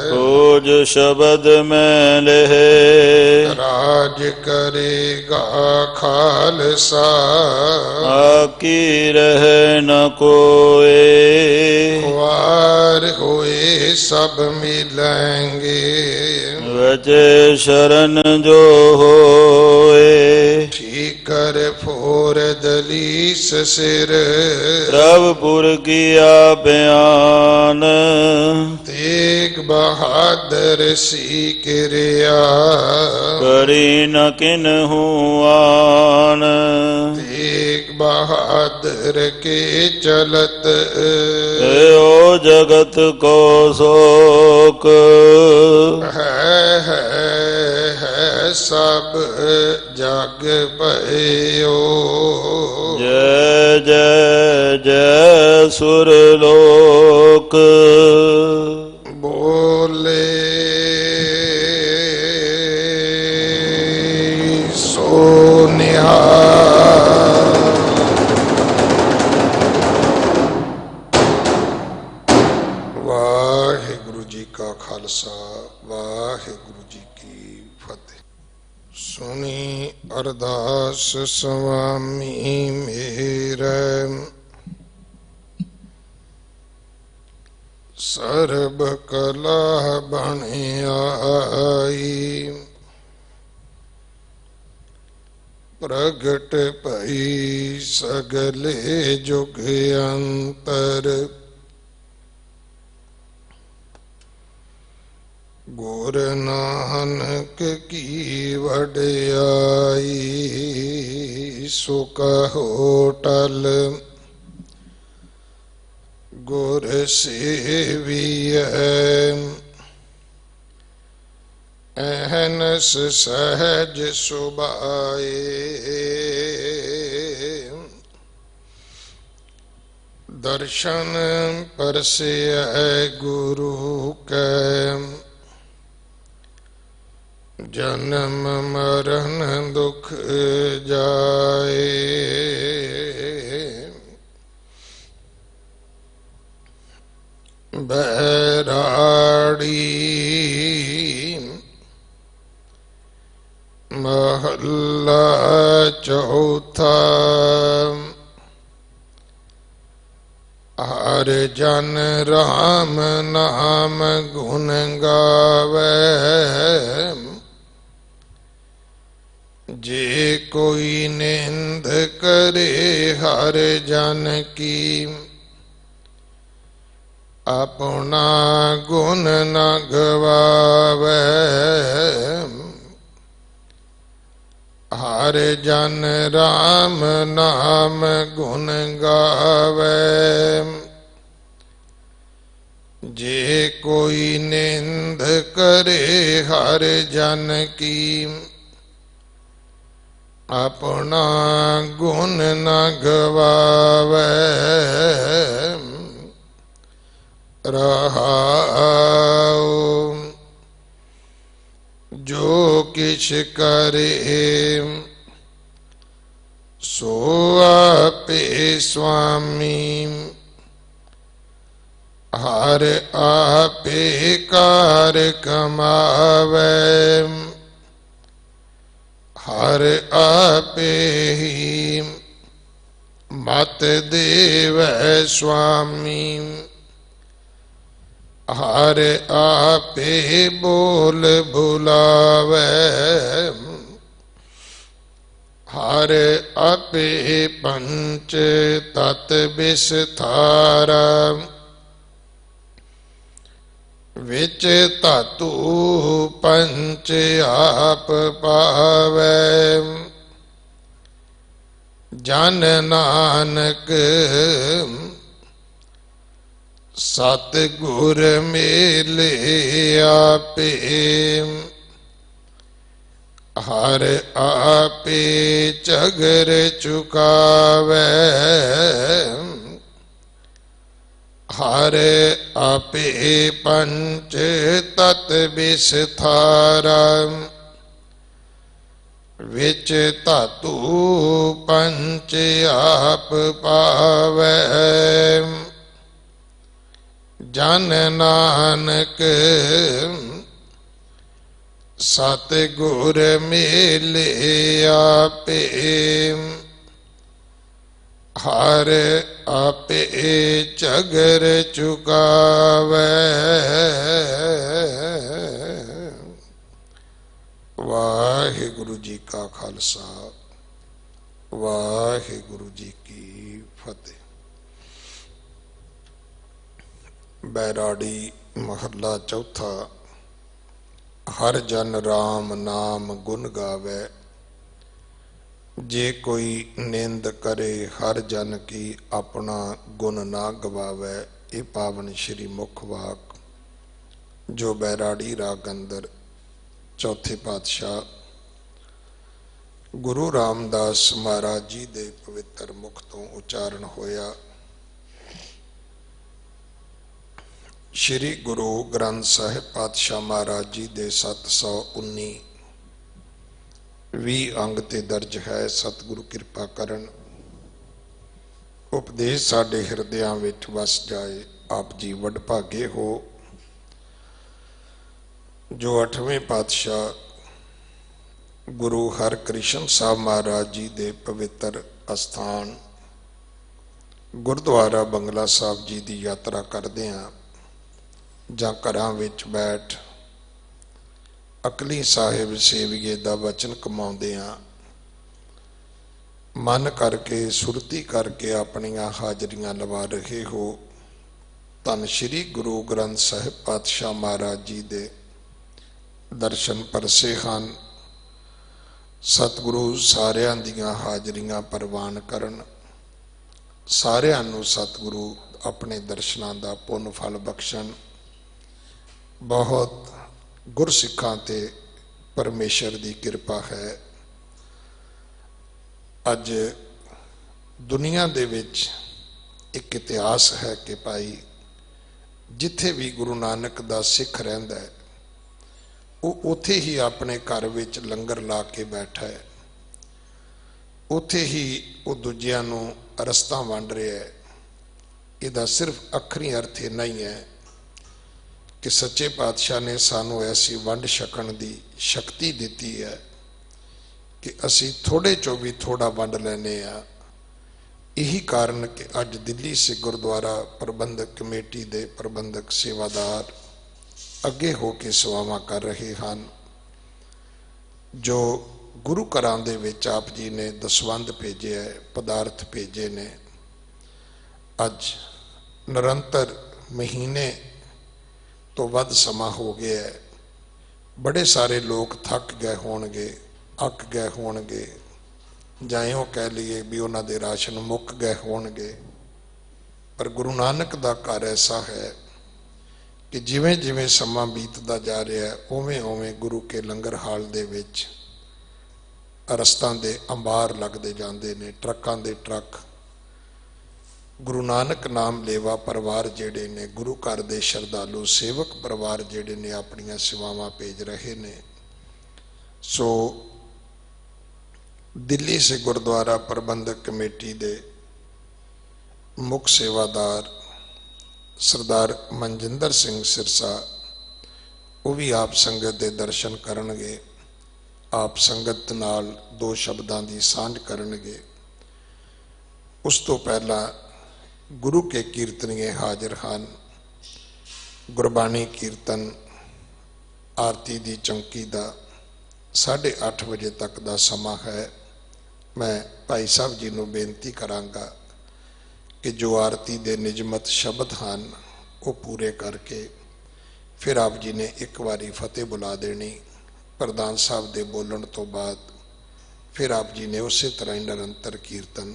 ਖੋਜ ਸ਼ਬਦ ਮੈਂ ਲਹਿ, ਰਾਜ ਕਰੇਗਾ ਖਾਲਸਾ, ਆਕੀ ਰਹਿ ਨ ਕੋਏ, ਖੁਆਰ ਹੋਏ ਸਭ ਮਿਲੈਂਗੇ, ਵਚੇ ਸ਼ਰਨ ਜੋ ਹੋਏ, ਠੀਕਰ ਫੋਰ ਦਲੀਸ ਸਿਰ, ਪ੍ਰਭ ਪੁਰ ਕੀਆ ਬਿਆਨ, ਤੇਗ ਬਹਾਦਰ ਸੀ ਕਿਰਿਆ, ਕਰੀ ਨ ਕਿਨਹੂ ਆਨ, ਤੇਗ ਬਹਾਦਰ ਕੇ ਚਲਤ, ਓ ਜਗਤ ਕੋ ਸੋਕ, ਹੈ ਸਭ ਜਗ ਭਇਓ, ਜੈ ਜੈ ਜੈ ਸੁਰ ਲੋਕ, ਬੋਲੇ ਸੋ ਨਿਹਾਲ। ਵਾਹਿਗੁਰੂ ਜੀ ਕਾ ਖਾਲਸਾ, ਵਾਹਿਗੁਰੂ ਜੀ ਕੀ ਫਤਿਹ। ਸੁਣੀ ਅਰਦਾਸ ਸੁਆਮੀ ਮੇਰੇ, ਸਰਬ ਕਲਾ ਬਣ ਆਈ, ਪ੍ਰਗਟ ਭਈ ਸਗਲੇ ਜੁਗ ਅੰਤਰ, ਗੁਰ ਨਾਨਕ ਕੀ ਵਡਿਆਈ, ਸੋ ਕਹੋ ਟਲ ਗੁਰ ਸੇਵੀਐ, ਅਹਨਸ ਸਹਿਜ ਸੁਭਾਏ, ਦਰਸ਼ਨ ਪਰਸੈ ਗੁਰੂ ਕੈ, ਜਨਮ ਮਰਨ ਦੁਖ ਜਾਏ, ਬੈਰਾੜੀ ਮਹੱਲਾ ਚੌਥਾ। हर जन राम नाम गुण गावे, जे कोई निंद करे हर जन की, अपना गुण न गवावे। हर जन राम नाम गुण गावे, जे कोई निंद करे हर जन की, अपना गुण न गवावे। रहाओ जो किछ करे सो आपे स्वामी, हर आपे कार कमावे, हर आपे ही मत देवै स्वामी, हर आपे बोल भुलावे, हर आपे पंच तत विस्तारा, विच धातु पंच आप पावे। जन नानक सतगुर मेले आपे, हर आपे चगर चुकावे, हर आपे पंच तत विस्तारा, विच धातु पंच आप पावे। जन नानक सतगुर मेले आपे, हर आपे चगर चुकावे। वाहिगुरु जी का खालसा, वाहिगुरु जी की फतेह। बैराड़ी महला चौथा। हर जन राम नाम गुण गावे, जे कोई निंद करे हर जन की, अपना गुण ना गवावे। ये पावन श्री मुख वाक जो बैराड़ी राग अंदर चौथे पातशाह गुरु रामदास महाराज जी दे पवित्र मुख तो उचारण होया। श्री गुरु ग्रंथ साहिब पातशाह महाराज जी दे 719 20 अंग ते दर्ज है। सतगुरु कृपा करन उपदेश साडे हिरदियां विच वस जाए। आप जी वड भागे हो जो 8वें पातशाह गुरु हरकृष्ण साहब महाराज जी दे पवित्र अस्थान गुरुद्वारा बंगला साहब जी की यात्रा करदे हां जां घरां विच बैठ अकली साहिब सेविए दा वचन कमाउंदे हां। मन करके सुरती करके अपनियां हाजरियां लवा रहे हो। धन श्री गुरु ग्रंथ साहिब पातशाह महाराज जी दे दर्शन परसे हन। सतगुरु सारियां दियां हाजरियां परवान करन। सारियां नूं सतगुरु अपने दर्शनां दा पुन फल बख्शण। बहुत गुरसिखां ते परमेश्वर की कृपा है। अज दुनिया दे विच एक इतिहास है कि भाई जिथे भी गुरु नानक दा सिख रहिंदा है वो उथे ही अपने घर विच लंगर ला के बैठा है, उथे ही वो दूजियां नूं रस्ता वंड रहा है। इहदा सिर्फ अखरी अर्थ इन्ना ही है कि सच्चे पातशाह ने सानू ऐसी वंड छकण की शक्ति दी है कि असी थोड़े चो भी थोड़ा वंड लैने आ यही कारण कि अज दिल्ली से गुरुद्वारा प्रबंधक कमेटी के प्रबंधक सेवादार अगे हो के सेवावां कर रहे हैं। जो गुरु घरां दे विच आप जी ने दसवंध भेजे है, पदार्थ भेजे ने, अज निरंतर महीने तो वध समा हो गया है। बड़े सारे लोग थक गए होणगे, अक गए होणगे, जां इहों कह लीए भी उन्हां दे राशन मुक गए होणगे। पर गुरु नानक दा घर ऐसा है कि जिवें जिवें समा बीतदा जा रहा है उवें उवें गुरु के लंगर हाल दे विच रस्तां दे अंबार लगदे जांदे ने, ट्रकां दे ट्रक। गुरु नानक नाम लेवा परिवार जिहड़े ने, गुरु घर दे श्रद्धालु सेवक परिवार जिहड़े ने अपनियां सेवावां भेज रहे ने। सो दिल्ली से गुरुद्वारा प्रबंधक कमेटी दे मुख सेवादार सरदार मनजिंदर सिंह सिरसा वो भी आप संगत दे दर्शन करनगे, आप संगत नाल दो शब्दां दी सांझ करनगे। उस तो पहला गुरु के कीर्तनीय हाजिर हैं। गुरबाणी कीर्तन आरती दी चौंकी दा 8:30 बजे तक दा समा है। मैं भाई साहब जी नूं बेनती करांगा कि जो आरती दे निजमत शब्द हैं वो पूरे करके फिर आप जी ने एक बारी फतेह बुला देनी। प्रधान साहब दे बोलण तो बाद फिर आप जी ने उस तरह ही निरंतर कीर्तन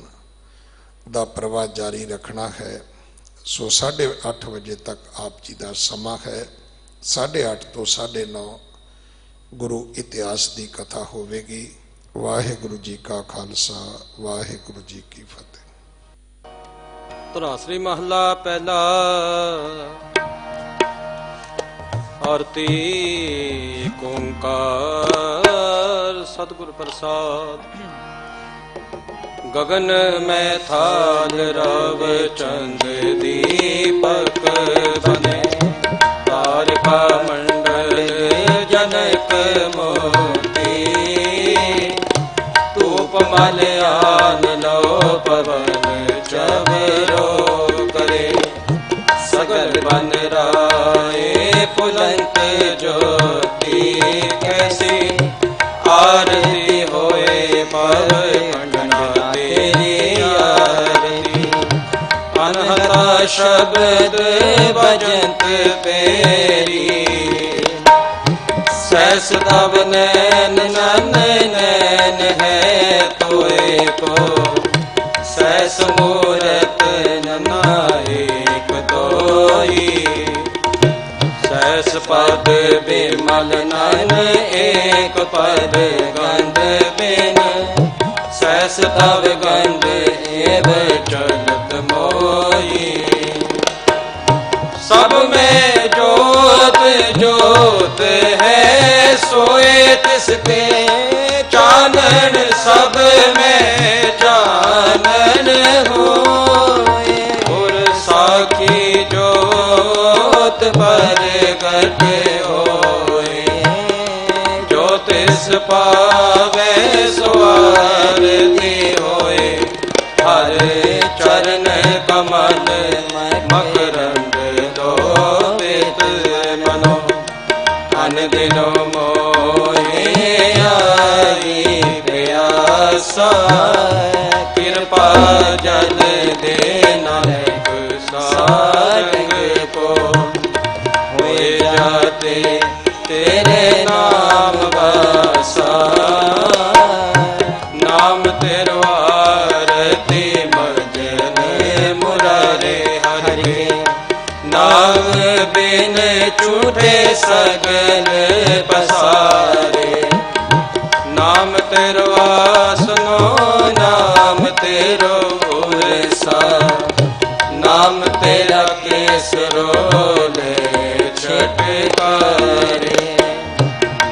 दा प्रवाह जारी रखना है। सो 8:30 बजे तक आप जी का समा है। 8:30 तो 9:30 गुरु इतिहास की कथा होवेगी। वाहिगुरु जी का खालसा, वाहिगुरु जी की फतेह। ਧਨਾਸਰੀ ਮਹਲਾ ਪਹਿਲਾ। ਆਰਤੀ ਏਕ ਓੰਕਾਰ ਸਤਿਗੁਰ ਪ੍ਰਸਾਦ। ਗगन में थाल रव चंद दीपक बने, तारका मंडल जनक मोती। धूप मलयान लो पवन चबरो करे, सगल बन राय फुलंत ज्योति। कैसी आरती होए पव अनहता शब्द भजंत पेरी। सहस तब नैन नन नैन है तोए को, सहस मूरत नायक तोई। सहस पद बिमल नन एक पद गंध बिन, सहस तब गंध एव चलत मोई। सब में जोत जोत है सोए तिसके, चानन सब में चानन होए। और साखी जोत पर गट होए, जो तिस पावे सो आरती होए। हर चरण कमल मकरंद दोबित मनो, अन दिनो मोहे आई प्यासा। कृपा जल दे नानक सारंग को, हुए जाते तेरे नाम वासा। नाम तेरो आरती मजन मुरारे हरे, नाम बिन छूटे सगल पसारे। नाम तेरो आसनो नाम तेरो उरसा, नाम तेरा केसरोले छटकारे।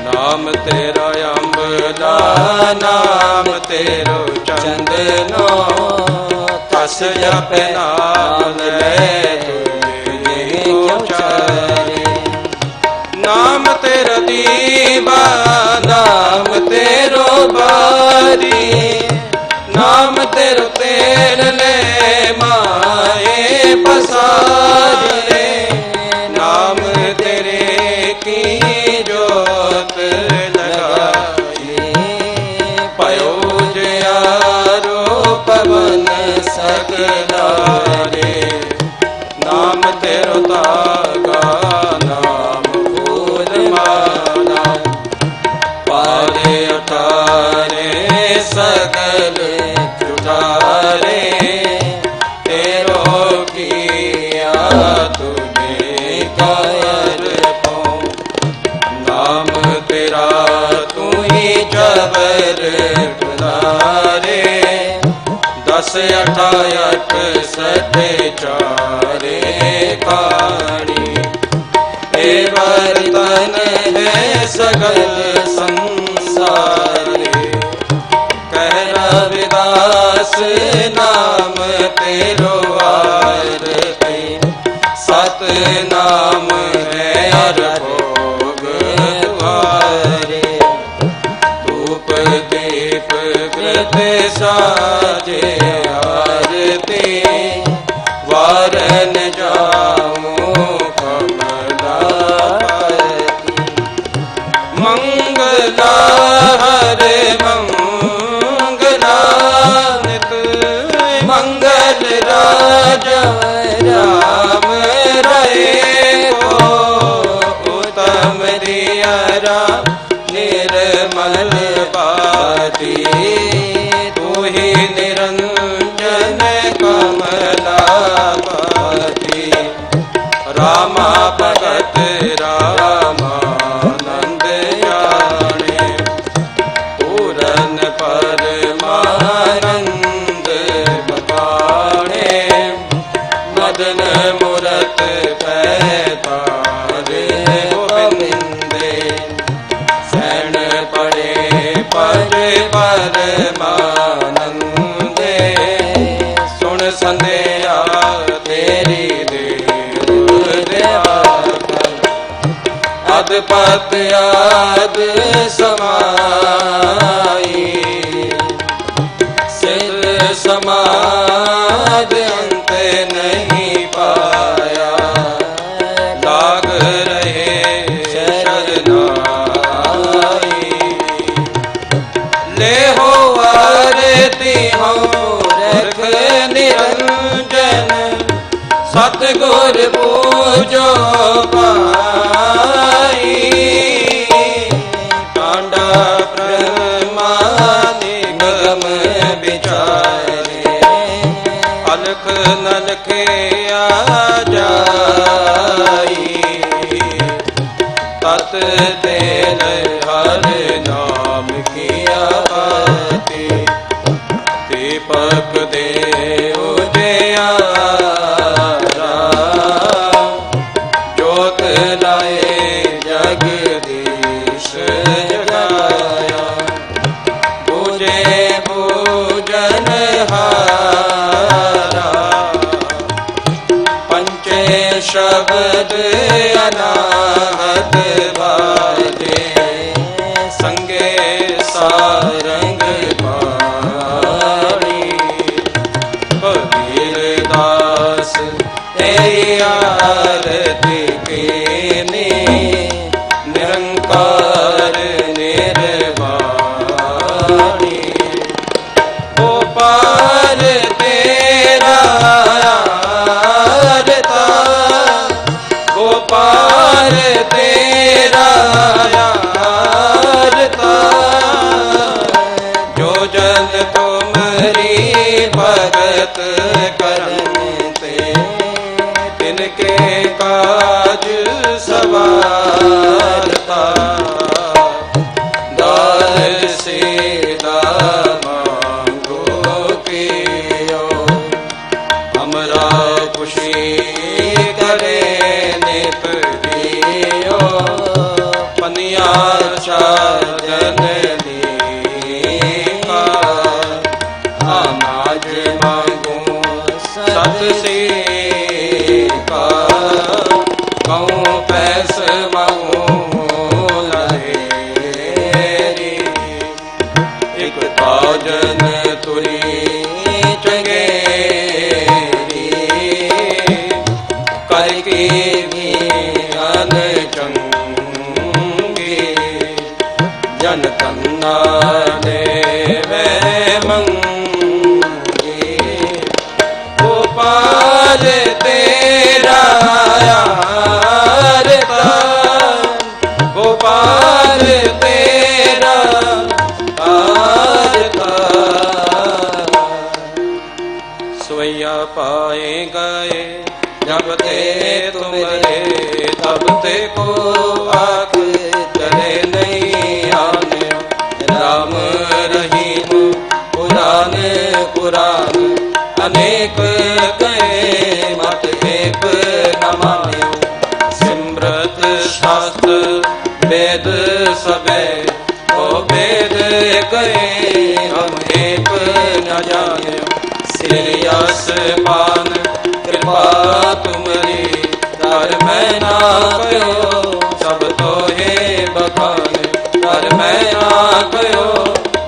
नाम तेरा अम्बला नाम तेरो चंदनो, तस जप नाम ले उचारे। नाम तेरा दीवा नाम तेरो बारी, नाम तेरो तेल ले तारे नाम तेरो तागा नाम फूल माला पारे अठारे सकल जुठारे तेरो किया तुझे कायर पाऊं नाम तेरा तू ही जबर तुलारे 10 अठायट सते चारे काणी हे वर्तन है सगल संसारे कह रविदास नाम तेरो आरती सत नाम है हर भोग द्वारे धूप दीप कृत साजे आरती वारन जाऊं कमलापति मंगला हरे मंगला नित मंगल राजा राम रहे को उत्तम दियरा निर्मल बाती तू ही निरंजन कमलापति रामा भगत रामानंद जाने पूरन परमानंद बखाने मदन मूरत पैतारे गोविंदे सैन पड़े पर परमानंदे सुन संध्या तेरी अदपत आद समाई सिर समाद अंत नहीं पाया लाग रहे शरनाई ले हो आरती हो रख निरंजन सतगुर पूजो पाई कांडा ब्रह्मा निगम विचारे अलख नलखे आ जाई तत तेल हर नाम किया बाती दीपक दे उजियारा जोत लाए जगदीश जगाया पूजे पूजन हारा पंचे शब्द अनाहत बाजे संगे सारंग पाणी कबीर दास तेरी आरती कीनी निरंकार निर्वाणी गोपाल तेरा आरता गोपाल तेरा आरता जो जन तुमरी भगत करते तिनके काज सवारता दार सीधा मांगो पियो हमरा खुशी करे नित दियो पनिया जन का अनाज मांगो सत से का कहूँ पैस मांगो लहेरी एक भोजन तुरी चंगेरी करके भी अन चंगी जन तन्ना देवे मंगी गोपाल मेरे तब ते को आख चले नहीं आने। राम रहीम पुराण कुरान अनेक कहे मत एक न मान्यो। सिमरत शास्त्र वेद सबे ओ वेद कहे हम एक न जान्यो। सिरियस पान कृपा तुमरी तर मैं ना कयो। सब तो हे बखान तर मैं ना कयो।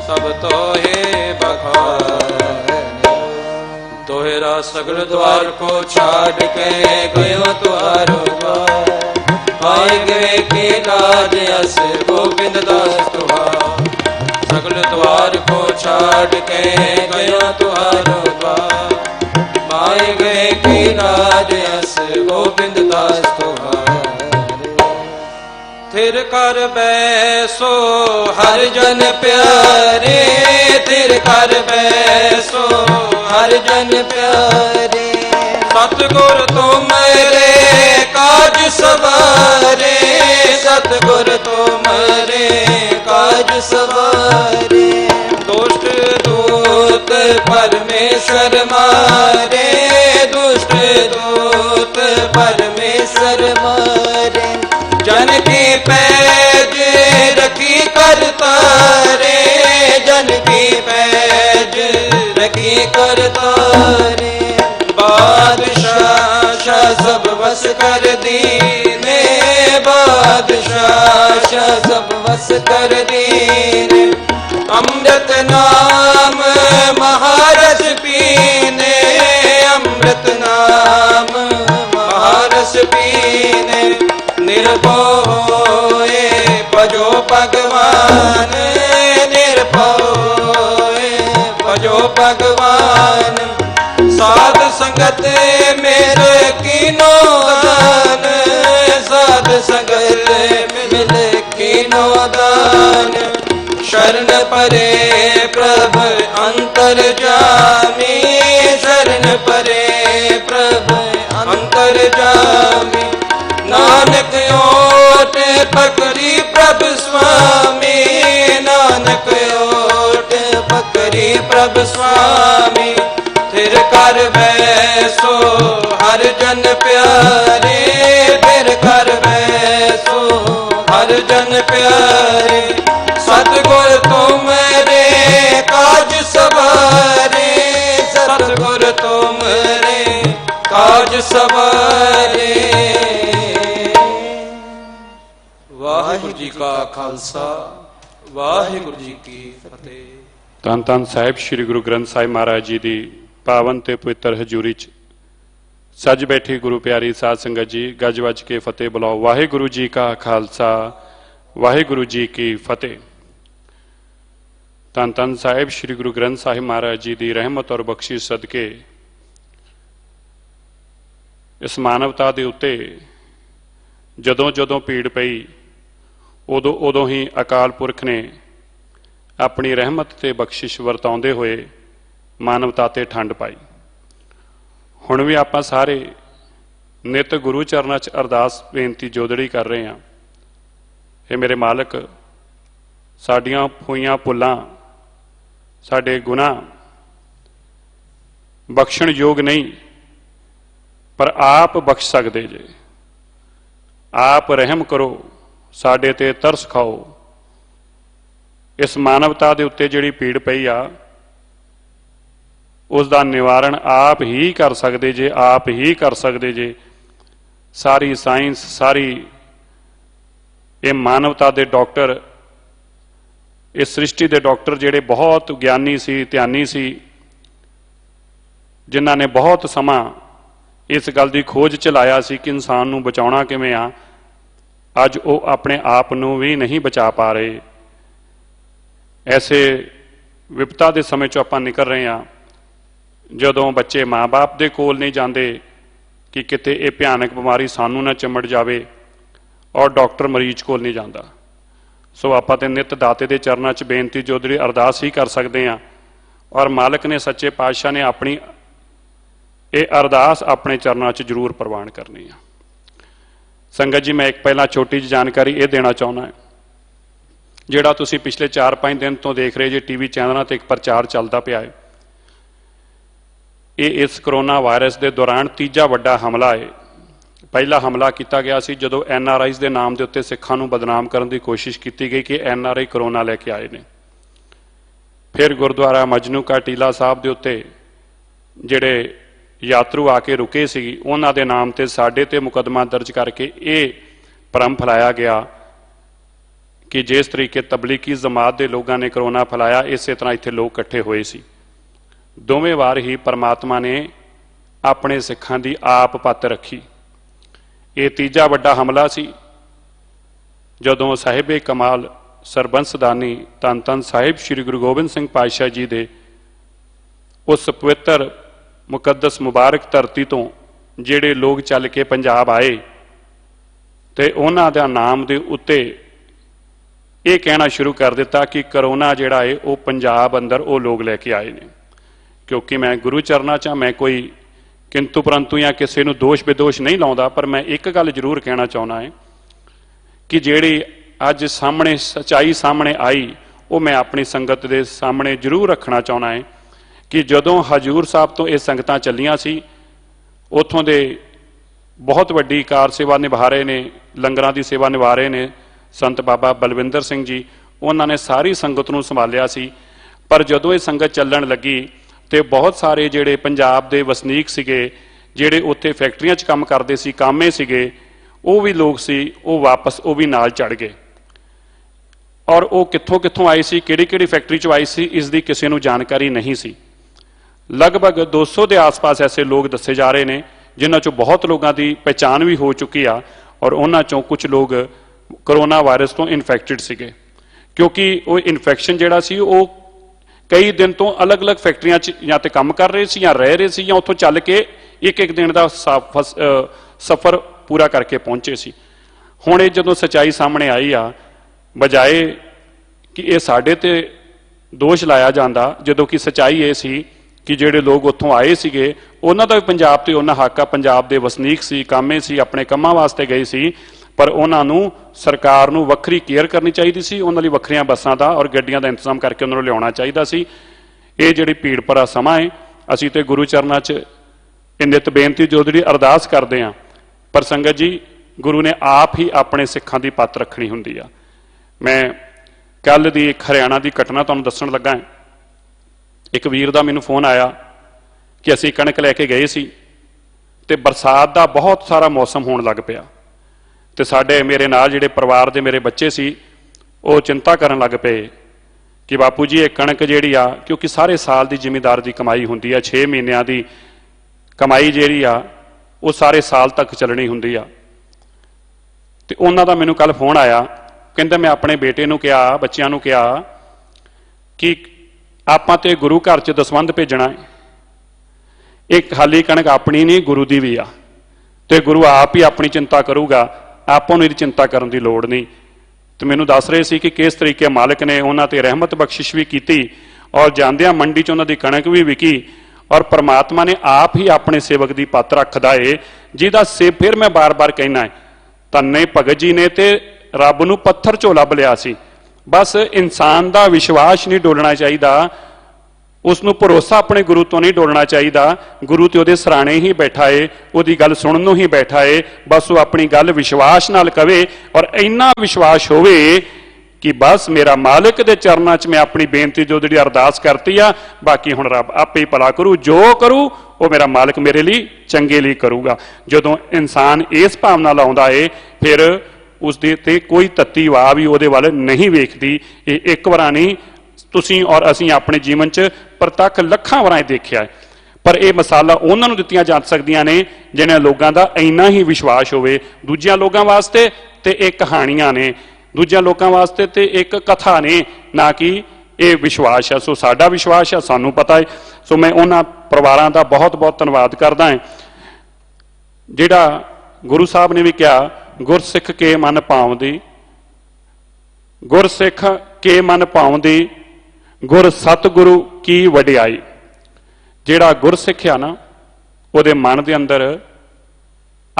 सब तो हे बखान। तोहरा सगल द्वार को छाड़ के गयो तुहारो द्वार। आए गए के राज अस गोविंद दास तुहार। सगल द्वार को छाड़ के गयो तुहारो द्वार। आए गए के राज अस गोविंद दास तुहार। थिर कर बैसो हर जन प्यारे। थिर कर बैसो हर जन प्यारे। सतगुर तुमरे काज सवारे। सतगुर तुमरे काज सवारे। दुष्ट दूत परमेश्वर मारे। दुष्ट दूत परमेश्वर मारे। जन की पैज रखी कर तारे। जन की पैज रखी कर तारे। बादशाह सब वस कर दीने। बादशाह सब वस कर दीने। अमृत नाम महारस पीने। अमृत नाम महारस पीने। निर्भय भजो भगवान। निर्भय भजो भगवान। साध संगत मेरे कीनो दान। साध संगत मिले कीनो दान। शरण परे प्रभु अंतर जामी। शरण परे प्रभु अंतर जामी। नानक ओट पकड़ी प्रभु स्वामी। नानक ओट पकड़ी प्रभु स्वामी। थिर कर बैसो हर जन प्यारे। थिर कर बैसो हर जन प्यारे। सतगुर तुमरे काज सवारे। सतगुर तुमरे काज सवारे। वाहिगुरु जी का खालसा वाहिगुरु जी की फतेह। ਧੰਨ ਧੰਨ ਸਾਹਿਬ ਸ੍ਰੀ ਗੁਰੂ ਗ੍ਰੰਥ ਸਾਹਿਬ ਮਹਾਰਾਜ ਜੀ ਦੀ ਪਾਵਨ ਤੇ ਪਵਿੱਤਰ ਹਜ਼ੂਰੀ 'ਚ ਸੱਜ ਬੈਠੀ ਗੁਰੂ ਪਿਆਰੀ ਸਾਧ ਸੰਗਤ ਜੀ ਗੱਜ ਵੱਜ ਕੇ ਫਤਿਹ ਬੁਲਾਓ। ਵਾਹਿਗੁਰੂ ਜੀ ਕਾ ਖਾਲਸਾ ਵਾਹਿਗੁਰੂ ਜੀ ਕੀ ਫਤਿਹ। ਧੰਨ ਧੰਨ ਸਾਹਿਬ ਸ੍ਰੀ ਗੁਰੂ ਗ੍ਰੰਥ ਸਾਹਿਬ ਮਹਾਰਾਜ ਜੀ ਦੀ ਰਹਿਮਤ ਔਰ ਬਖਸ਼ਿਸ਼ ਸਦਕੇ ਇਸ ਮਾਨਵਤਾ ਦੇ ਉੱਤੇ ਜਦੋਂ ਜਦੋਂ ਪੀੜ ਪਈ ਉਦੋਂ ਉਦੋਂ ਹੀ ਅਕਾਲ ਪੁਰਖ ਨੇ ਆਪਣੀ ਰਹਿਮਤ ਤੇ ਬਖਸ਼ਿਸ਼ ਵਰਤਾਉਂਦੇ ਹੋਏ ਮਾਨਵਤਾ ਤੇ ਠੰਡ ਪਾਈ। ਹੁਣ ਵੀ ਆਪਾਂ ਸਾਰੇ ਨਿਤ ਗੁਰੂ ਚਰਨਾਂ 'ਚ ਅਰਦਾਸ ਬੇਨਤੀ ਜੋਦੜੀ ਕਰ ਰਹੇ ਹਾਂ। ਇਹ ਮੇਰੇ ਮਾਲਕ ਸਾਡੀਆਂ ਹੋਈਆਂ ਭੁੱਲਾਂ ਸਾਡੇ ਗੁਨਾਹ ਬਖਸ਼ਣ ਯੋਗ ਨਹੀਂ, ਪਰ ਆਪ ਬਖਸ਼ ਸਕਦੇ ਜੇ। ਆਪ ਰਹਿਮ ਕਰੋ, ਸਾਡੇ ਤੇ ਤਰਸ ਖਾਓ। ਇਸ ਮਾਨਵਤਾ ਦੇ ਉੱਤੇ ਜਿਹੜੀ ਪੀੜ ਪਈ ਆ ਉਸ ਦਾ ਨਿਵਾਰਨ ਆਪ ਹੀ ਕਰ ਸਕਦੇ ਜੇ। ਆਪ ਹੀ ਕਰ ਸਕਦੇ ਜੇ। ਸਾਰੀ ਸਾਇੰਸ, ਸਾਰੀ ਇਹ ਮਾਨਵਤਾ ਦੇ ਡਾਕਟਰ, ਇਸ ਸ੍ਰਿਸ਼ਟੀ ਦੇ ਡਾਕਟਰ ਜਿਹੜੇ ਬਹੁਤ ਗਿਆਨੀ ਸੀ, ਧਿਆਨੀ ਸੀ, ਜਿਨ੍ਹਾਂ ਨੇ ਬਹੁਤ ਸਮਾਂ ਇਸ ਗੱਲ ਦੀ ਖੋਜ ਚ ਲਾਇਆ ਸੀ ਕਿ ਇਨਸਾਨ ਨੂੰ ਬਚਾਉਣਾ ਕਿਵੇਂ ਆ, ਅੱਜ ਉਹ ਆਪਣੇ ਆਪ ਨੂੰ ਵੀ ਨਹੀਂ ਬਚਾ ਪਾ ਰਹੇ। ਐਸੇ ਵਿਪਤਾ ਦੇ ਸਮੇਂ 'ਚੋਂ ਆਪਾਂ ਨਿਕਲ ਰਹੇ ਹਾਂ ਜਦੋਂ ਬੱਚੇ ਮਾਂ-ਬਾਪ ਦੇ ਕੋਲ ਨਹੀਂ ਜਾਂਦੇ ਕਿ ਕਿਤੇ ਇਹ ਭਿਆਨਕ ਬਿਮਾਰੀ ਸਾਨੂੰ ਨਾ ਚਿੰਬੜ ਜਾਵੇ, ਔਰ ਡਾਕਟਰ ਮਰੀਜ਼ ਕੋਲ ਨਹੀਂ ਜਾਂਦਾ। ਸੋ ਆਪਾਂ ਤੇ ਨਿਤ ਦਾਤੇ ਦੇ ਚਰਨਾਂ 'ਚ ਬੇਨਤੀ ਜੋਦੜੀ ਅਰਦਾਸ ਹੀ ਕਰ ਸਕਦੇ ਹਾਂ, ਔਰ ਮਾਲਕ ਨੇ ਸੱਚੇ ਪਾਤਸ਼ਾਹ ਨੇ ਆਪਣੀ ਇਹ ਅਰਦਾਸ ਆਪਣੇ ਚਰਨਾਂ 'ਚ ਜ਼ਰੂਰ ਪ੍ਰਵਾਨ ਕਰਨੀ ਆ। संगत जी मैं एक पहला छोटी जी जानकारी ये देना चाहना है, ਜਿਹੜਾ ਤੁਸੀਂ पिछले 4-5 दिन तो देख रहे जे टीवी चैनलों ਤੇ एक प्रचार चलता ਪਿਆ है, ये इस करोना वायरस के दौरान तीजा वड्डा हमला है। पहला हमला किया गया सी जदों NRIs के नाम के उत्ते सिखां नूं बदनाम करने की कोशिश की गई कि NRI करोना लैके आए ने। फिर गुरुद्वारा मजनू का टीला साहब के उत्ते जिहड़े यात्रु आके रुके सी उन्हां दे नाम ते साडे ते मुकदमा दर्ज करके ये भरम फैलाया गया कि जिस तरीके तबलीगी जमात के लोगों ने करोना फैलाया इस तरह इत्थे लोग इकट्ठे हुए सी। दोवें वार ही परमात्मा ने अपने सिखां दी आप पत रखी। ये तीजा वड्डा हमला सी जदों साहिबे कमाल सरबंसदानी धन धन साहिब श्री गुरु गोबिंद सिंह पातशाह जी दे उस पवित्र मुकद्दस मुबारक धरती तो जिहड़े लोग चल के पंजाब आए ते उन्हां दा नाम दे उत्ते ये कहना शुरू कर दिता कि करोना जिहड़ा है वो पंजाब अंदर वो लोग लैके आए ने। क्योंकि मैं गुरु चरना च मैं कोई किंतु परंतु या किसी को दोष बेदोष नहीं लाउंदा, पर मैं एक गल जरूर कहना चाहना है कि जिहड़ी अज सामने सच्चाई सामने आई वो मैं अपनी संगत के सामने जरूर रखना चाहना है कि जदों हजूर साहब तो ये संगतां चलियां सी उत्थों दे बहुत वड्डी कार सेवा निभा रहे ने, लंगरां दी सेवा निभा रहे ने संत बाबा बलविंदर सिंह जी, उन्होंने सारी संगत नूं संभालिया सी। पर जदों ये संगत चलण लगी तो बहुत सारे जिहड़े पंजाब दे वसनीक सीगे जिहड़े उत्थे फैक्ट्रियां च काम करदे सी, कामे सीगे, वो भी लोग सी वो वापस वो भी नाल चढ़ गए। और वो कित्थों कित्थों आए सी, किहड़ी किहड़ी फैक्ट्री चों आए सी, इसदी किसी नूं जानकारी नहीं सी। लगभग 200 के आस पास ऐसे लोग दसे जा रहे हैं जिन्हां चों बहुत लोगों की पहचान भी हो चुकी आ और उन्हां चों कुछ लोग करोना वायरस तो इन्फैक्टेड सीगे। क्योंकि वो इन्फैक्शन जिहड़ा सी वो कई दिन तो अलग अलग फैक्ट्रियां या तो काम कर रहे सी या रह रहे सी या उत्थों चल के एक एक दिन का सफ़र पूरा करके पहुंचे सी। हुण ये जदों सच्चाई सामने आई आ, बजाए कि ये साडे ते दोष लाया जांदा, जदों कि सच्चाई ये सी कि जिहड़े लोग उत्थों आए सीगे उन्हां दा भी पंजाब ते उन्हां हक आ, पंजाब दे वसनीक सी, कामे सी, अपने कम्मां वास्ते गए सी, पर उन्हां नूं सरकार नूं वक्री केयर करनी चाहिदी सी, उन्हां लई वक्रियां बसां दा और गड्डियां दा इंतजाम करके उन्हां नूं लिआउणा चाहिदा सी। ये जिहड़ी भीड़ भरा समा है असीं ते गुरु चरनां च नित बेनती जोदड़ी अरदास करदे हां, पर संगत जी गुरु ने आप ही अपने सिखां दी पत रखनी हुंदी आ। मैं कल दी एक हरियाणा की घटना तुहानूं दस्सण लगा। एक वीर का मैनूं फोन आया कि असीं कणक लैके गए सी ते बरसात का बहुत सारा मौसम होण लग पिया ते साडे मेरे नाल जिहड़े परिवार दे मेरे बच्चे सी वो चिंता करन लग पे कि बापू जी ये कणक जिहड़ी आ, क्योंकि सारे साल की जिमीदार की कमाई हुंदी आ, 6 महीनों की कमाई जिहड़ी आ वो सारे साल तक चलनी हुंदी आ। ते उन्हां दा मैनूं कल फोन आया, कहंदा मैं अपने बेटे नूं कहा, बच्चों नूं कहा कि आपां ते गुरु घर च दसवंध भेजना है, एक खाली कणक अपनी नहीं गुरु की भी आ, तो गुरु आप ही अपनी चिंता करूगा, आपां नूं चिंता करने की लोड़ नहीं। तो मैनूं दस रहे सी कि किस तरीके मालिक ने उन्हां ते रहमत बख्शिश भी की और जांदियां मंडी च उन्हां दी कणक भी विकी और परमात्मा ने आप ही अपने सेवक की पत रखदा है, जिहदा से फिर मैं बार बार कहना है धन्ने भगत जी ने ते रब नूं पत्थर चो लभ लिया सी। बस इंसान का विश्वास नहीं डोलना चाहिए, उसनूं भरोसा अपने गुरु तो नहीं डोलना चाहिए। गुरु तो उहदे सराणे ही बैठा है, उहदी गल सुणन नूं ही बैठा है, बस वो अपनी गल विश्वास नाल कवे और इन्ना विश्वास होवे कि बस मेरा मालिक दे चरनां च मैं अपनी बेनती जो जिहड़ी अरदास करती आ, बाकी हुण रब आपे ही भला करू, जो करू वो मेरा मालिक मेरे लिए चंगे लिए करूगा। जदों इंसान इस भावना लाउंदा है फिर उसदे ते कोई तत्ती वाह भी उहदे वल नहीं वेखदी। ये एक वार नहीं, तुसीं और असीं अपने जीवन च प्रतੱਖ ਲੱਖਾਂ वारां देखिया है, पर यह मसाला उन्हां नूं दित्तियां जा सकदियां ने जिन्हां लोगों का इन्ना ही विश्वास होवे। दूजियां लोगों वास्ते ते एक कहानियां ने, दूजियां लोगों वास्ते ते एक कथा ने, ना कि ये विश्वास है। सो साडा विश्वास है, सानूं पता है। सो मैं उन्हां परिवारां दा बहुत बहुत धन्नवाद करदा हां। जिहड़ा गुरु साहब ने भी कहा गुरसिख के मन पाउंदी, गुरसिख के मन पाउंदी, गुर सतगुरु की वडियाई। जिहड़ा गुरसिख आ ना, उहदे मन दे अंदर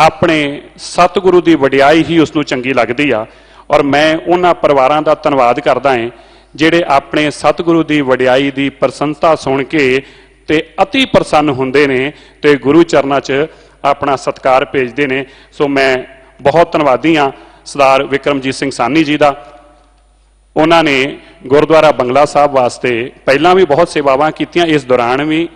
ਆਪਣੇ ਸਤਿਗੁਰੂ ਦੀ ਵਡਿਆਈ ਹੀ ਉਸ ਨੂੰ ਚੰਗੀ ਲੱਗਦੀ ਆ। ਔਰ ਮੈਂ ਉਹਨਾਂ ਪਰਿਵਾਰਾਂ ਦਾ ਧੰਨਵਾਦ ਕਰਦਾ ਹਾਂ ਜਿਹੜੇ ਆਪਣੇ ਸਤਿਗੁਰੂ ਦੀ ਵਡਿਆਈ ਦੀ ਪ੍ਰਸ਼ੰਸਾ ਸੁਣ ਕੇ ਤੇ ਅਤੀ ਪ੍ਰਸੰਨ ਹੁੰਦੇ ਨੇ ਤੇ ਗੁਰੂ ਚਰਨਾਂ 'ਚ ਆਪਣਾ ਸਤਿਕਾਰ ਭੇਜਦੇ ਨੇ। ਸੋ ਮੈਂ ਬਹੁਤ ਧੰਨਵਾਦੀ ਹਾਂ ਸਰਦਾਰ ਵਿਕਰਮਜੀਤ ਸਿੰਘ ਸਾਨੀ ਜੀ ਦਾ। ਉਹਨਾਂ ਨੇ ਗੁਰਦੁਆਰਾ ਬੰਗਲਾ ਸਾਹਿਬ ਵਾਸਤੇ ਪਹਿਲਾਂ ਵੀ ਬਹੁਤ ਸੇਵਾਵਾਂ ਕੀਤੀਆਂ, ਇਸ ਦੌਰਾਨ ਵੀ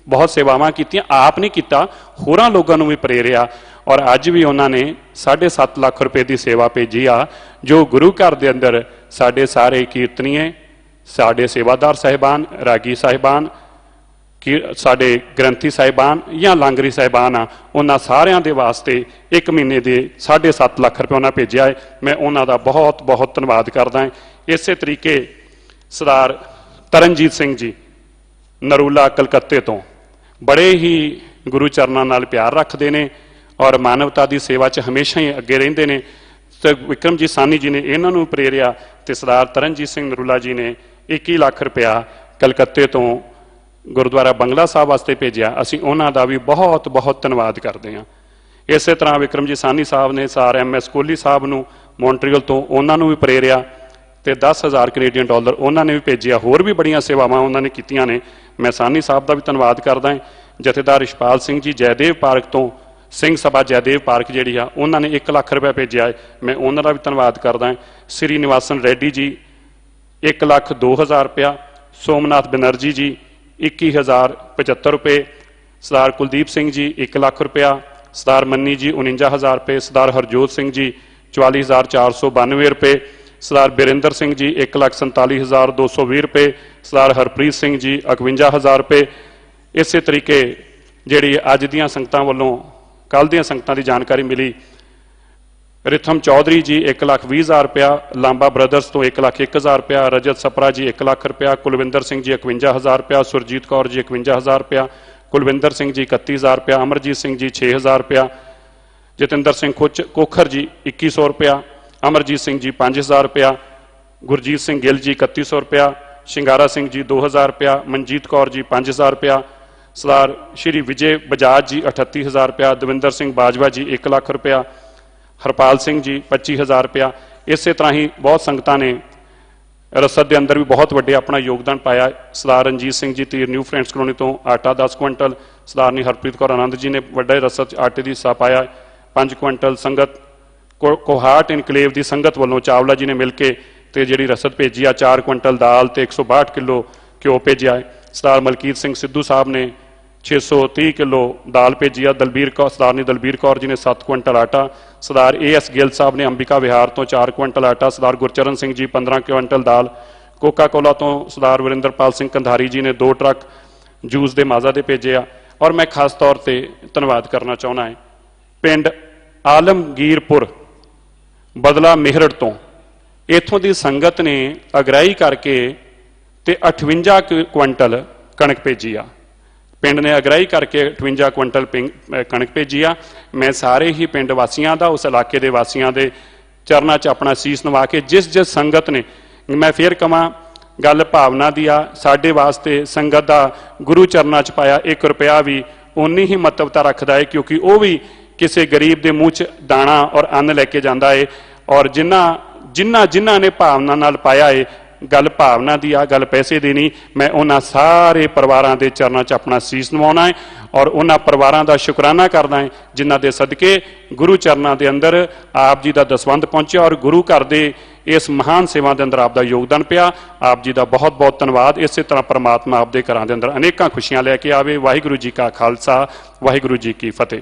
ਬਹੁਤ ਸੇਵਾਵਾਂ ਕੀਤੀਆਂ, ਆਪ ਨਹੀਂ ਕੀਤਾ, ਹੋਰਾਂ ਲੋਕਾਂ ਨੂੰ ਵੀ ਪ੍ਰੇਰਿਆ। ਔਰ ਅੱਜ ਵੀ ਉਹਨਾਂ ਨੇ 7.5 ਲੱਖ ਰੁਪਏ ਦੀ ਸੇਵਾ ਭੇਜੀ ਆ, ਜੋ ਗੁਰੂ ਘਰ ਦੇ ਅੰਦਰ ਸਾਡੇ ਸਾਰੇ ਕੀਰਤਨੀਏ, ਸਾਡੇ ਸੇਵਾਦਾਰ ਸਾਹਿਬਾਨ, ਰਾਗੀ ਸਾਹਿਬਾਨ, ਸਾਡੇ ਗ੍ਰੰਥੀ ਸਾਹਿਬਾਨ ਜਾਂ ਲਾਂਗਰੀ ਸਾਹਿਬਾਨ ਆ, ਉਹਨਾਂ ਸਾਰਿਆਂ ਦੇ ਵਾਸਤੇ 1 ਮਹੀਨੇ ਦੇ 7.5 ਲੱਖ ਰੁਪਏ ਉਹਨਾਂ ਭੇਜਿਆ ਹੈ। ਮੈਂ ਉਹਨਾਂ ਦਾ ਬਹੁਤ ਬਹੁਤ ਧੰਨਵਾਦ ਕਰਦਾ ਹਾਂ। ਇਸੇ ਤਰੀਕੇ ਸਰਦਾਰ ਤਰਨਜੀਤ ਸਿੰਘ ਜੀ ਨਰੂਲਾ ਕਲਕੱਤੇ ਤੋਂ ਬੜੇ ਹੀ ਗੁਰੂ ਚਰਨਾਂ ਨਾਲ ਪਿਆਰ ਰੱਖਦੇ ਨੇ ਔਰ ਮਾਨਵਤਾ ਦੀ ਸੇਵਾ 'ਚ ਹਮੇਸ਼ਾ ਹੀ ਅੱਗੇ ਰਹਿੰਦੇ ਨੇ। ਤੇ ਵਿਕਰਮਜੀਤ ਸਾਨੀ ਜੀ ਨੇ ਇਹਨਾਂ ਨੂੰ ਪ੍ਰੇਰਿਆ ਤੇ ਸਰਦਾਰ ਤਰਨਜੀਤ ਸਿੰਘ ਨਰੂਲਾ ਜੀ ਨੇ 21 ਲੱਖ ਰੁਪਇਆ ਕਲਕੱਤੇ ਤੋਂ ਗੁਰਦੁਆਰਾ ਬੰਗਲਾ ਸਾਹਿਬ ਵਾਸਤੇ ਭੇਜਿਆ। ਅਸੀਂ ਉਹਨਾਂ ਦਾ ਵੀ ਬਹੁਤ ਬਹੁਤ ਧੰਨਵਾਦ ਕਰਦੇ ਹਾਂ। ਇਸੇ ਤਰ੍ਹਾਂ ਵਿਕਰਮਜੀਤ ਸਾਨੀ ਸਾਹਿਬ ਨੇ ਸਰ MS ਕੋਹਲੀ ਸਾਹਿਬ ਨੂੰ ਮੌਂਟਰੀਅਲ ਤੋਂ, ਉਹਨਾਂ ਨੂੰ ਵੀ ਪ੍ਰੇਰਿਆ ਤੇ 10,000 ਕੈਨੇਡੀਅਨ ਡਾਲਰ ਉਹਨਾਂ ਨੇ ਵੀ ਭੇਜਿਆ। ਹੋਰ ਵੀ ਬੜੀਆਂ ਸੇਵਾਵਾਂ ਉਹਨਾਂ ਨੇ ਕੀਤੀਆਂ ਨੇ। ਮੈਂ ਸਾਨੀ ਸਾਹਿਬ ਦਾ ਵੀ ਧੰਨਵਾਦ ਕਰਦਾ ਹਾਂ। ਜਥੇਦਾਰ ਰਿਸ਼ਪਾਲ ਸਿੰਘ ਜੀ ਜੈਦੇਵ ਪਾਰਕ ਤੋਂ, ਸਿੰਘ ਸਭਾ ਜੈਦੇਵ ਪਾਰਕ ਜਿਹੜੀ ਆ, ਉਹਨਾਂ ਨੇ 1 ਲੱਖ ਰੁਪਏ ਭੇਜਿਆ ਹੈ। ਮੈਂ ਉਹਨਾਂ ਦਾ ਵੀ ਧੰਨਵਾਦ ਕਰਦਾ ਹਾਂ। ਸ੍ਰੀ ਨਿਵਾਸਨ ਰੈਡੀ ਜੀ 1,02,000 ਰੁਪਇਆ, ਸੋਮਨਾਥ ਬੈਨਰਜੀ ਜੀ 21,075 ਰੁਪਏ, ਸਰਦਾਰ ਕੁਲਦੀਪ ਸਿੰਘ ਜੀ 1 ਲੱਖ ਰੁਪਇਆ, ਸਰਦਾਰ ਮੰਨੀ ਜੀ 49,000 ਰੁਪਏ, ਸਰਦਾਰ ਹਰਜੋਤ ਸਿੰਘ ਜੀ 44,492 ਰੁਪਏ, ਸਰਦਾਰ ਬਰਿੰਦਰ ਸਿੰਘ ਜੀ 1,47,220 ਰੁਪਏ, ਸਰਦਾਰ ਹਰਪ੍ਰੀਤ ਸਿੰਘ ਜੀ 51,000 ਰੁਪਏ। ਇਸੇ ਤਰੀਕੇ ਜਿਹੜੀ ਅੱਜ ਦੀਆਂ ਸੰਗਤਾਂ ਵੱਲੋਂ ਕੱਲ੍ਹ ਦੀਆਂ ਸੰਗਤਾਂ ਦੀ ਜਾਣਕਾਰੀ ਮਿਲੀ, ਰਿਥਮ ਚੌਧਰੀ ਜੀ 1,20,000 ਰੁਪਇਆ, ਲਾਂਬਾ ਬ੍ਰਦਰਸ ਤੋਂ 1,01,000 ਰੁਪਇਆ, ਰਜਤ ਸਪਰਾ ਜੀ 1 ਲੱਖ ਰੁਪਇਆ, ਕੁਲਵਿੰਦਰ ਸਿੰਘ ਜੀ 51,000 ਰੁਪਇਆ, ਸੁਰਜੀਤ ਕੌਰ ਜੀ 51,000 ਰੁਪਇਆ, ਕੁਲਵਿੰਦਰ ਸਿੰਘ ਜੀ 31,000 ਰੁਪਇਆ, ਅਮਰਜੀਤ ਸਿੰਘ ਜੀ 6,000 ਰੁਪਇਆ, ਜਤਿੰਦਰ ਸਿੰਘ ਕੋਖਰ ਜੀ 2,100 ਰੁਪਇਆ, ਅਮਰਜੀਤ ਸਿੰਘ ਜੀ 5,000 ਰੁਪਇਆ, ਗੁਰਜੀਤ ਸਿੰਘ ਗਿੱਲ ਜੀ 3,100 ਰੁਪਇਆ, ਸ਼ਿੰਗਾਰਾ ਸਿੰਘ ਜੀ 2,000 ਰੁਪਇਆ, ਮਨਜੀਤ ਕੌਰ ਜੀ 5,000 ਰੁਪਇਆ, ਸਰਦਾਰ ਸ਼੍ਰੀ ਵਿਜੇ ਬਜਾਜ ਜੀ 38,000 ਰੁਪਇਆ, ਦਵਿੰਦਰ ਸਿੰਘ ਬਾਜਵਾ ਜੀ 1 ਲੱਖ ਰੁਪਇਆ, ਹਰਪਾਲ ਸਿੰਘ ਜੀ 25,000 ਰੁਪਇਆ। ਇਸੇ ਤਰ੍ਹਾਂ ਹੀ ਬਹੁਤ ਸੰਗਤਾਂ ਨੇ ਰਸਦ ਦੇ ਅੰਦਰ ਵੀ ਬਹੁਤ ਵੱਡੇ ਆਪਣਾ ਯੋਗਦਾਨ ਪਾਇਆ। ਸਰਦਾਰ ਰਣਜੀਤ ਸਿੰਘ ਜੀ ਤੀਰ ਨਿਊ ਫਰੈਂਡਸ ਕਲੋਨੀ ਤੋਂ ਆਟਾ 10 ਕੁਇੰਟਲ, ਸਰਦਾਰਨੀ ਹਰਪ੍ਰੀਤ ਕੌਰ ਆਨੰਦ ਜੀ ਨੇ ਵੱਡੇ ਰਸਦ 'ਚ ਆਟੇ ਦੀ ਹਿੱਸਾ ਪਾਇਆ 5 ਕੁਇੰਟਲ, ਸੰਗਤ ਕੋਹਾਟ ਇਨਕਲੇਵ ਦੀ ਸੰਗਤ ਵੱਲੋਂ ਚਾਵਲਾ ਜੀ ਨੇ ਮਿਲ ਕੇ ਤੇ ਜਿਹੜੀ ਰਸਦ ਭੇਜੀ ਆ 4 ਕੁਇੰਟਲ ਦਾਲ ਤੇ 162 ਕਿਲੋ ਘਿਓ ਭੇਜਿਆ ਹੈ। ਸਰਦਾਰ ਮਲਕੀਤ ਸਿੰਘ ਸਿੱਧੂ ਸਾਹਿਬ ਨੇ 630 ਕਿਲੋ ਦਾਲ ਭੇਜੀ ਆ। ਸਰਦਾਰਨੀ ਦਲਬੀਰ ਕੌਰ ਜੀ ਨੇ 7 ਕੁਇੰਟਲ ਆਟਾ, ਸਰਦਾਰ AS ਗਿੱਲ ਸਾਹਿਬ ਨੇ ਅੰਬਿਕਾ ਵਿਹਾਰ ਤੋਂ 4 ਕੁਇੰਟਲ ਆਟਾ, ਸਰਦਾਰ ਗੁਰਚਰਨ ਸਿੰਘ ਜੀ 15 ਕੁਇੰਟਲ ਦਾਲ, ਕੋਕਾ ਕੋਲਾ ਤੋਂ ਸਰਦਾਰ ਵਰਿੰਦਰਪਾਲ ਸਿੰਘ ਕੰਧਾਰੀ ਜੀ ਨੇ 2 ਟਰੱਕ ਜੂਸ ਦੇ ਮਾਜ਼ਾ ਦੇ ਭੇਜੇ ਆ। ਔਰ ਮੈਂ ਖਾਸ ਤੌਰ ਤੇ ਧੰਨਵਾਦ ਕਰਨਾ ਚਾਹੁੰਦਾ ਹਾਂ ਪਿੰਡ ਆਲਮਗੀਰਪੁਰ ਬਦਲਾ ਮੇਹਰੜ ਤੋਂ, ਇੱਥੋਂ ਦੀ ਸੰਗਤ ਨੇ ਅਗਰਾਈ ਕਰਕੇ ਤੇ 58 ਕੁਇੰਟਲ ਕਣਕ ਭੇਜੀ ਆ। ਪਿੰਡ ਨੇ ਅਗਰਾਈ ਕਰਕੇ 58 ਕੁਇੰਟਲ ਕਣਕ ਭੇਜੀ ਆ। ਮੈਂ ਸਾਰੇ ਹੀ ਪਿੰਡ ਵਾਸੀਆਂ ਦਾ, ਉਸ ਇਲਾਕੇ ਦੇ ਵਾਸੀਆਂ ਦੇ ਚਰਨਾਂ 'ਚ ਆਪਣਾ ਸੀਸ ਨਵਾ ਕੇ ਜਿਸ ਸੰਗਤ ਨੇ, ਮੈਂ ਫੇਰ ਕਵਾਂ ਗੱਲ ਭਾਵਨਾ ਦੀ ਆ, ਸਾਡੇ ਵਾਸਤੇ ਸੰਗਤ ਦਾ ਗੁਰੂ ਚਰਨਾਂ 'ਚ ਪਾਇਆ 1 ਰੁਪਇਆ ਵੀ ਉਨੀ ਹੀ ਮਹੱਤਵਤਾ ਰੱਖਦਾ ਹੈ, ਕਿਉਂਕਿ ਉਹ ਵੀ ਕਿਸੇ ਗਰੀਬ ਦੇ ਮੂੰਹ 'ਚ ਦਾਣਾ ਔਰ ਅੰਨ ਲੈ ਕੇ ਜਾਂਦਾ ਹੈ। ਔਰ ਜਿਨ੍ਹਾਂ ਨੇ ਭਾਵਨਾ ਨਾਲ ਪਾਇਆ ਹੈ, ਗੱਲ ਭਾਵਨਾ ਦੀ ਆ, ਗੱਲ ਪੈਸੇ ਦੀ ਨਹੀਂ। ਮੈਂ ਉਹਨਾਂ ਸਾਰੇ ਪਰਿਵਾਰਾਂ ਦੇ ਚਰਨਾਂ 'ਚ ਆਪਣਾ ਸੀਸ ਨਵਾਉਣਾ ਹੈ ਔਰ ਉਹਨਾਂ ਪਰਿਵਾਰਾਂ ਦਾ ਸ਼ੁਕਰਾਨਾ ਕਰਦਾ ਹੈ ਜਿਨ੍ਹਾਂ ਦੇ ਸਦਕੇ ਗੁਰੂ ਚਰਨਾਂ ਦੇ ਅੰਦਰ ਆਪ ਜੀ ਦਾ ਦਸਵੰਧ ਪਹੁੰਚਿਆ ਔਰ ਗੁਰੂ ਘਰ ਦੇ ਇਸ ਮਹਾਨ ਸੇਵਾ ਦੇ ਅੰਦਰ ਆਪ ਦਾ ਯੋਗਦਾਨ ਪਿਆ। ਆਪ ਜੀ ਦਾ ਬਹੁਤ ਬਹੁਤ ਧੰਨਵਾਦ। ਇਸੇ ਤਰ੍ਹਾਂ ਪਰਮਾਤਮਾ ਆਪ ਦੇ ਘਰਾਂ ਦੇ ਅੰਦਰ ਅਨੇਕਾਂ ਖੁਸ਼ੀਆਂ ਲੈ ਕੇ ਆਵੇ। ਵਾਹਿਗੁਰੂ ਜੀ ਕਾ ਖਾਲਸਾ, ਵਾਹਿਗੁਰੂ ਜੀ ਕੀ ਫਤਿਹ।